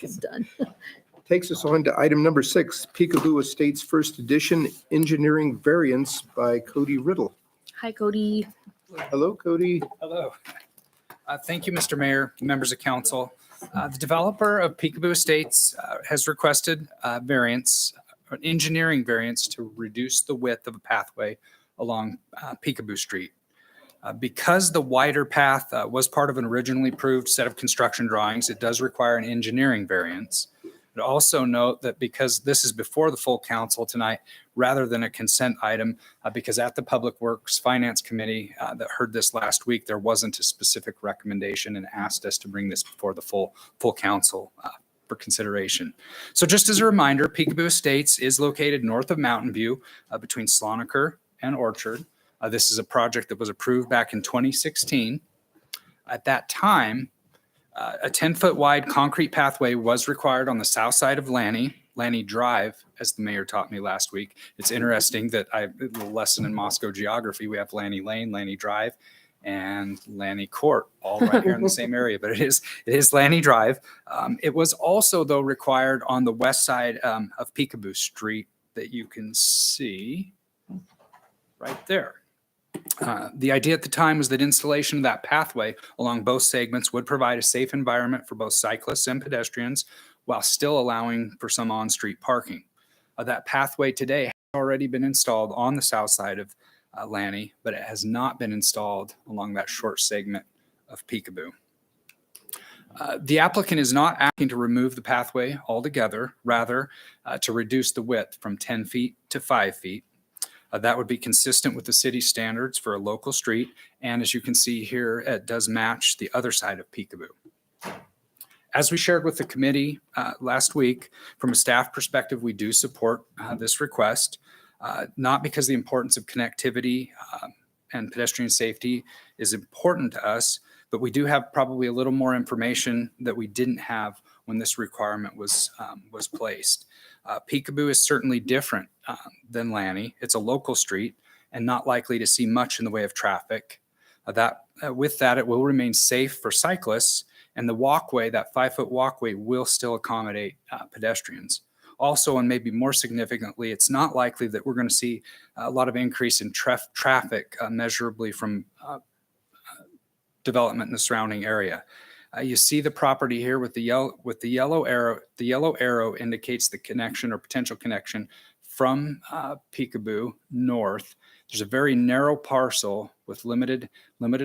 It's done. Takes us on to item number 6, Peekaboo Estates First Edition Engineering Variance by Cody Riddle. Hi, Cody. Hello, Cody. Hello. Thank you, Mr. Mayor, members of council. The developer of Peekaboo Estates has requested variance, an engineering variance to reduce the width of a pathway along Peekaboo Street. Because the wider path was part of an originally approved set of construction drawings, it does require an engineering variance. But also note that because this is before the full council tonight, rather than a consent item, because at the Public Works Finance Committee that heard this last week, there wasn't a specific recommendation and asked us to bring this before the full council for consideration. So just as a reminder, Peekaboo Estates is located north of Mountain View between Slonaker and Orchard. This is a project that was approved back in 2016. At that time, a 10-foot wide concrete pathway was required on the south side of Lanny Drive, as the mayor taught me last week. It's interesting that a little lesson in Moscow geography, we have Lanny Lane, Lanny Drive, and Lanny Court, all right here in the same area, but it is Lanny Drive. It was also, though, required on the west side of Peekaboo Street that you can see right there. The idea at the time was that installation of that pathway along both segments would provide a safe environment for both cyclists and pedestrians while still allowing for some on-street parking. That pathway today has already been installed on the south side of Lanny, but it has not been installed along that short segment of Peekaboo. The applicant is not asking to remove the pathway altogether, rather to reduce the width from 10 feet to 5 feet. That would be consistent with the city standards for a local street. And as you can see here, it does match the other side of Peekaboo. As we shared with the committee last week, from a staff perspective, we do support this request, not because the importance of connectivity and pedestrian safety is important to us, but we do have probably a little more information that we didn't have when this requirement was placed. Peekaboo is certainly different than Lanny. It's a local street and not likely to see much in the way of traffic. With that, it will remain safe for cyclists, and the walkway, that 5-foot walkway, will still accommodate pedestrians. Also, and maybe more significantly, it's not likely that we're going to see a lot of increase in traffic measurably from development in the surrounding area. You see the property here with the yellow arrow. The yellow arrow indicates the connection or potential connection from Peekaboo north. There's a very narrow parcel with limited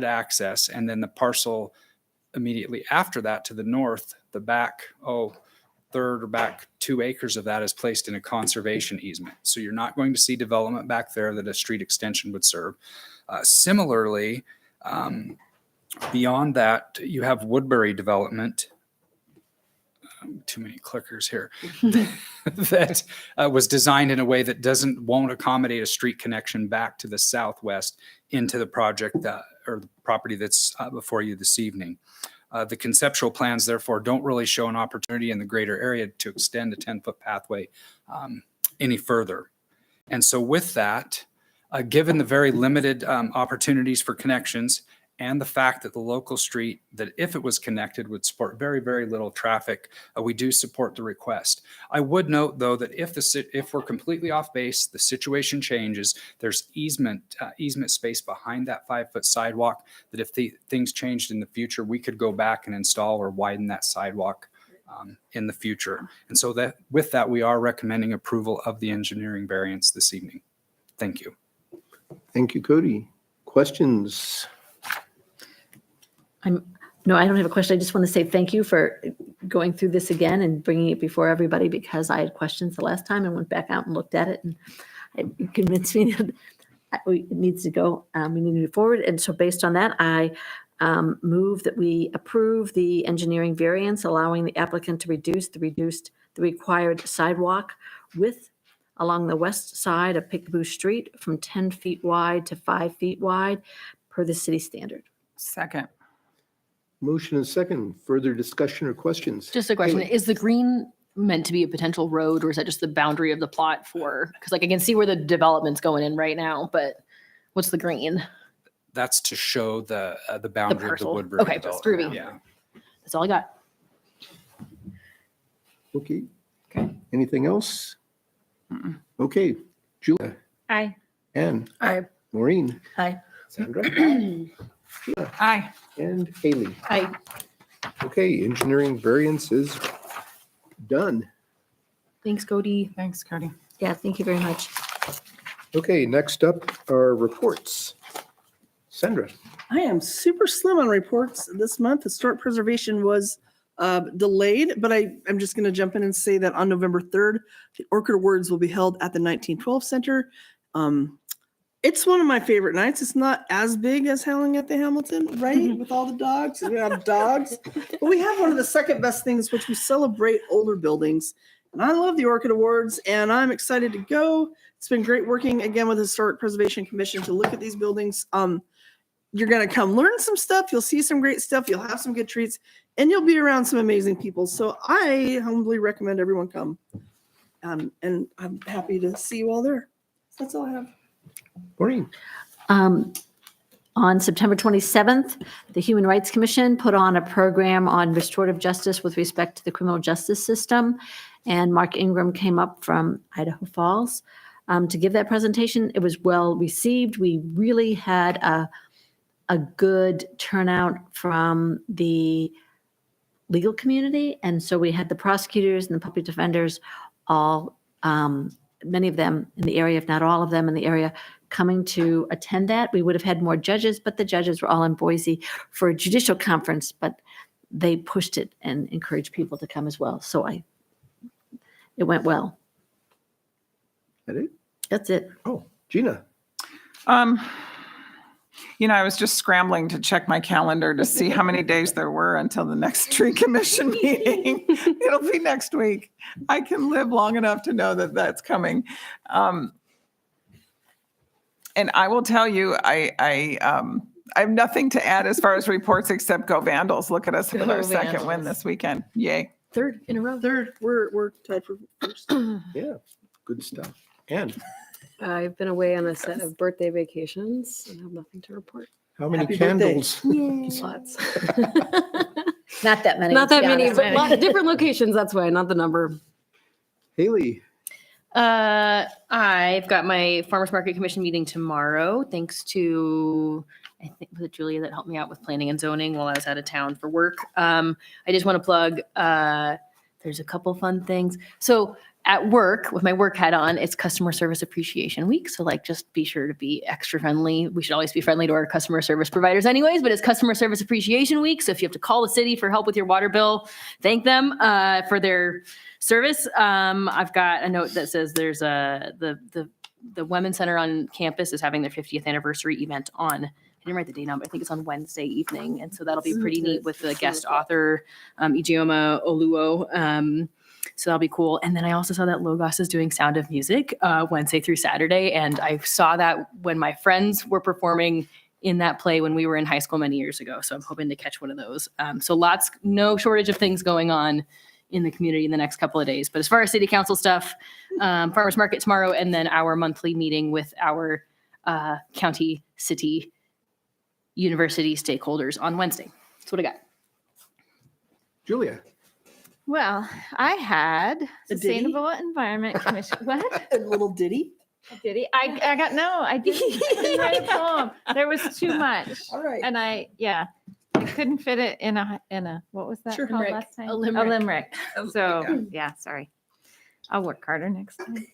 access, and then the parcel immediately after that to the north, the back third or back 2 acres of that is placed in a conservation easement. So you're not going to see development back there that a street extension would serve. Similarly, beyond that, you have Woodbury development. Too many clickers here. That was designed in a way that won't accommodate a street connection back to the southwest into the project or the property that's before you this evening. The conceptual plans, therefore, don't really show an opportunity in the greater area to extend a 10-foot pathway any further. And so with that, given the very limited opportunities for connections and the fact that the local street, that if it was connected, would support very, very little traffic, we do support the request. I would note, though, that if we're completely off base, the situation changes, there's easement space behind that 5-foot sidewalk, that if things changed in the future, we could go back and install or widen that sidewalk in the future. And so that with that, we are recommending approval of the engineering variance this evening. Thank you. Thank you, Cody. Questions? No, I don't have a question. I just want to say thank you for going through this again and bringing it before everybody because I had questions the last time and went back out and looked at it and it convinced me that it needs to go. We need to move forward. And so based on that, I move that we approve the engineering variance allowing the applicant to reduce the required sidewalk width along the west side of Peekaboo Street from 10 feet wide to 5 feet wide per the city standard. Second. Motion and second. Further discussion or questions? Just a question. Haley. Is the green meant to be a potential road or is that just the boundary of the plot for, because like I can see where the development's going in right now, but what's the green? That's to show the boundary of the parcel. Woodbury. Okay, just development. groovy. Yeah. That's all I got. Okay. Okay. Anything else? Okay. Julia, Aye. Ann, Aye. Maureen, Aye. Sandra, Aye. and Haley. Aye. Okay, engineering variance is done. Thanks, Cody. Thanks, Cody. Yeah, thank you very much. Okay, next up are reports. Sandra. I am super slim on reports this month. Historic preservation was delayed, but I'm just going to jump in and say that on November 3rd, the Orchid Awards will be held at the 1912 Center. It's one of my favorite nights. It's not as big as Howling at the Hamilton, right? With all the dogs. We have dogs. But we have one of the second best things, which we celebrate older buildings. And I love the Orchid Awards, and I'm excited to go. It's been great working again with the Historic Preservation Commission to look at these buildings. You're going to come learn some stuff. You'll see some great stuff. You'll have some good treats, and you'll be around some amazing people. So I humbly recommend everyone come. And I'm happy to see you all there. That's all I have. Maureen. On September 27th, the Human Rights Commission put on a program on restorative justice with respect to the criminal justice system. And Mark Ingram came up from Idaho Falls to give that presentation. It was well received. We really had a good turnout from the legal community. And so we had the prosecutors and the public defenders all, many of them in the area, if not all of them in the area, coming to attend that. We would have had more judges, but the judges were all in Boise for a judicial conference, but they pushed it and encouraged people to come as well. So it went well. That it? That's it. Oh, Gina. I was just scrambling to check my calendar to see how many days there were until the next tree commission meeting. It'll be next week. I can live long enough to know that that's coming. And I will tell you, I have nothing to add as far as reports except go Vandals. Look at us with our second win this weekend. Yay. Third in a row. Third, we're tied for first. Yeah, good stuff. And I've been away on a set of birthday vacations and have nothing to report. how many Happy birthday. candles? Lots. Not that many. Not that to be many, honest. but different locations. That's why, not the number. Haley. I've got my Farmers Market Commission meeting tomorrow, thanks to, I think, was it Julia that helped me out with planning and zoning while I was out of town for work. I just want to plug, there's a couple fun things. So at work, with my work hat on, it's Customer Service Appreciation Week. So just be sure to be extra friendly. We should always be friendly to our customer service providers anyways, but it's Customer Service Appreciation Week. So if you have to call the city for help with your water bill, thank them for their service. I've got a note that says there's the Women's Center on campus is having their 50th anniversary event on, I didn't write the date down, but I think it's on Wednesday evening. And so that'll be pretty neat with the guest author, Ijeoma Oluo. So that'll be cool. And then I also saw that Logos is doing Sound of Music Wednesday through Saturday. And I saw that when my friends were performing in that play when we were in high school many years ago. So I'm hoping to catch one of those. So no shortage of things going on in the community in the next couple of days. But as far as city council stuff, farmers market tomorrow, and then our monthly meeting with our county, city, university stakeholders on Wednesday. That's what I got. Julia. Well, I had A ditty? Sustainable Environment Commission. What? A little ditty. Did he? I didn't write a poem. There was too much. All right. And I couldn't fit it in a what was that Sure. called Limerick. last time? A limerick. A limerick. So yeah, sorry. I'll work harder next time.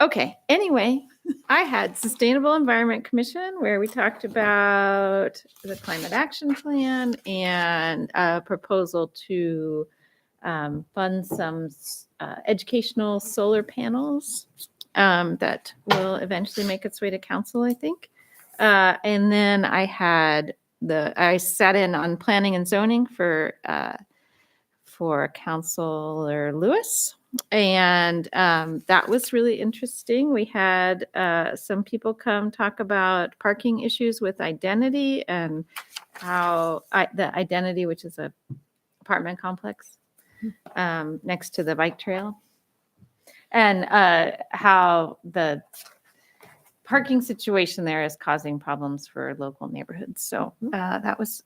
Okay, anyway, I had Sustainable Environment Commission where we talked about the climate action plan and a proposal to fund some educational solar panels that will eventually make its way to council, I think. And then I sat in on planning and zoning for Councilor Lewis. And that was really interesting. We had some people come talk about parking issues with Identity and how the Identity, which is a apartment complex next to the bike trail, and how the parking situation there is causing problems for local neighborhoods. So that was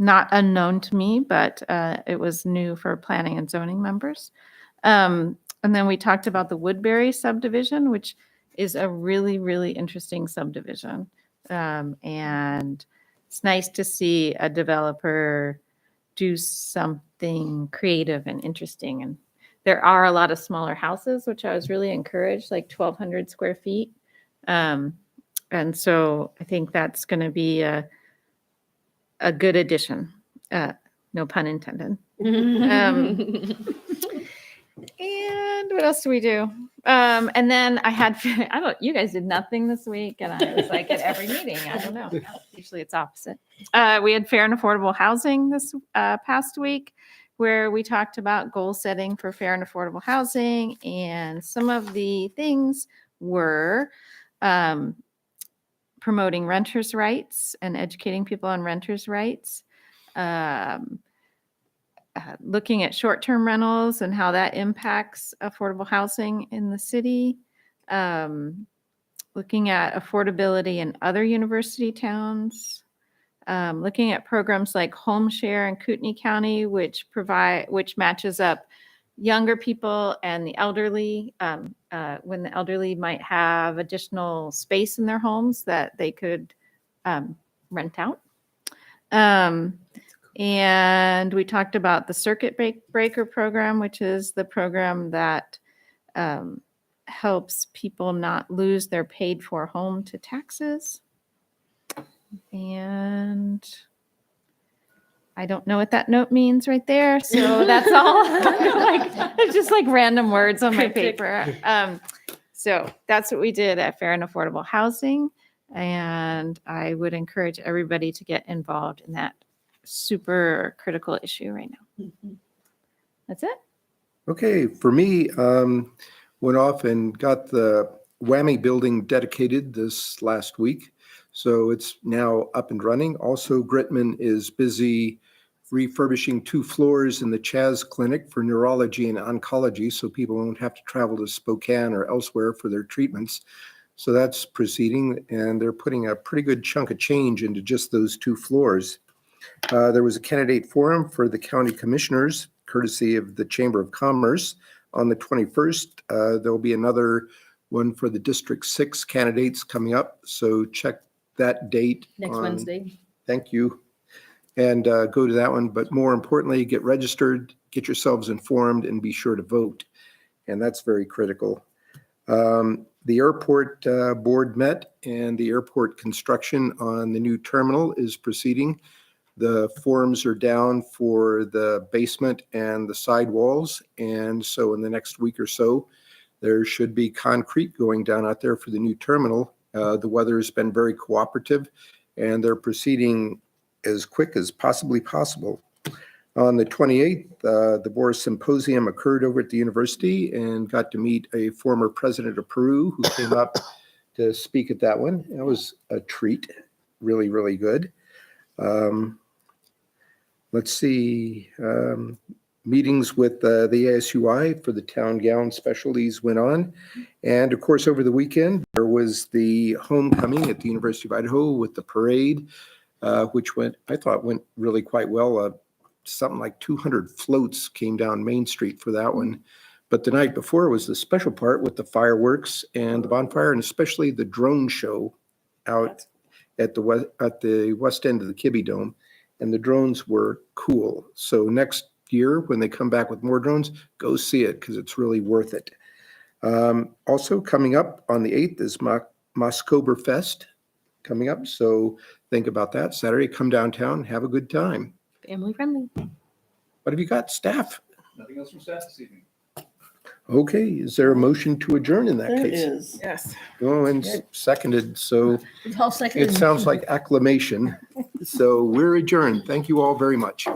not unknown to me, but it was new for planning and zoning members. And then we talked about the Woodbury subdivision, which is a really, really interesting subdivision. And it's nice to see a developer do something creative and interesting. And there are a lot of smaller houses, which I was really encouraged, like 1,200 square feet. And so I think that's going to be a good addition. No pun intended. And what else do we do? And then I had, you guys did nothing this week. And I was like at every meeting, I don't know. Usually it's opposite. We had fair and affordable housing this past week, where we talked about goal setting for fair and affordable housing. And some of the things were promoting renters' rights and educating people on renters' rights. Looking at short-term rentals and how that impacts affordable housing in the city. Looking at affordability in other university towns. Looking at programs like Home Share in Kootenai County, which matches up younger people and the elderly, when the elderly might have additional space in their homes that they could rent out. And we talked about the Circuit Breaker program, which is the program that helps people not lose their paid for home to taxes. And I don't know what that note means right there. So that's all. It's just like random words on my paper. So that's what we did at Fair and Affordable Housing. And I would encourage everybody to get involved in that super critical issue right now. That's it. Okay, for me, went off and got the WWAMI building dedicated this last week. So it's now up and running. Also, Gritman is busy refurbishing 2 floors in the Chaz Clinic for neurology and oncology, so people won't have to travel to Spokane or elsewhere for their treatments. So that's proceeding, and they're putting a pretty good chunk of change into just those 2 floors. There was a candidate forum for the county commissioners, courtesy of the Chamber of Commerce. On the 21st, there'll be another one for the District 6 candidates coming up. So check that date. Next Wednesday. Thank you. And go to that one. But more importantly, get registered, get yourselves informed, and be sure to vote. And that's very critical. The airport board met, and the airport construction on the new terminal is proceeding. The forms are down for the basement and the sidewalls. And so in the next week or so, there should be concrete going down out there for the new terminal. The weather has been very cooperative, and they're proceeding as quick as possibly possible. On the 28th, the Boris Symposium occurred over at the university, and got to meet a former president of Peru who came up to speak at that one. It was a treat, really, really good. Let's see, meetings with the ASUI for the town gown specialties went on. And of course, over the weekend, there was the homecoming at the University of Idaho with the parade, which I thought went really quite well. Something like 200 floats came down Main Street for that one. But the night before was the special part with the fireworks and the bonfire, and especially the drone show out at the west end of the Kibbe Dome. And the drones were cool. So next year, when they come back with more drones, go see it because it's really worth it. Also coming up on the 8th is Moskoberfest coming up. So think about that. Saturday, come downtown, have a good time. Family friendly. What have you got, staff? Nothing else from staff this evening. Okay, is there a motion to adjourn in that There case? is. Yes. Oh, and seconded, so I'll second it sounds like acclamation. So we're adjourned. Thank you all very much.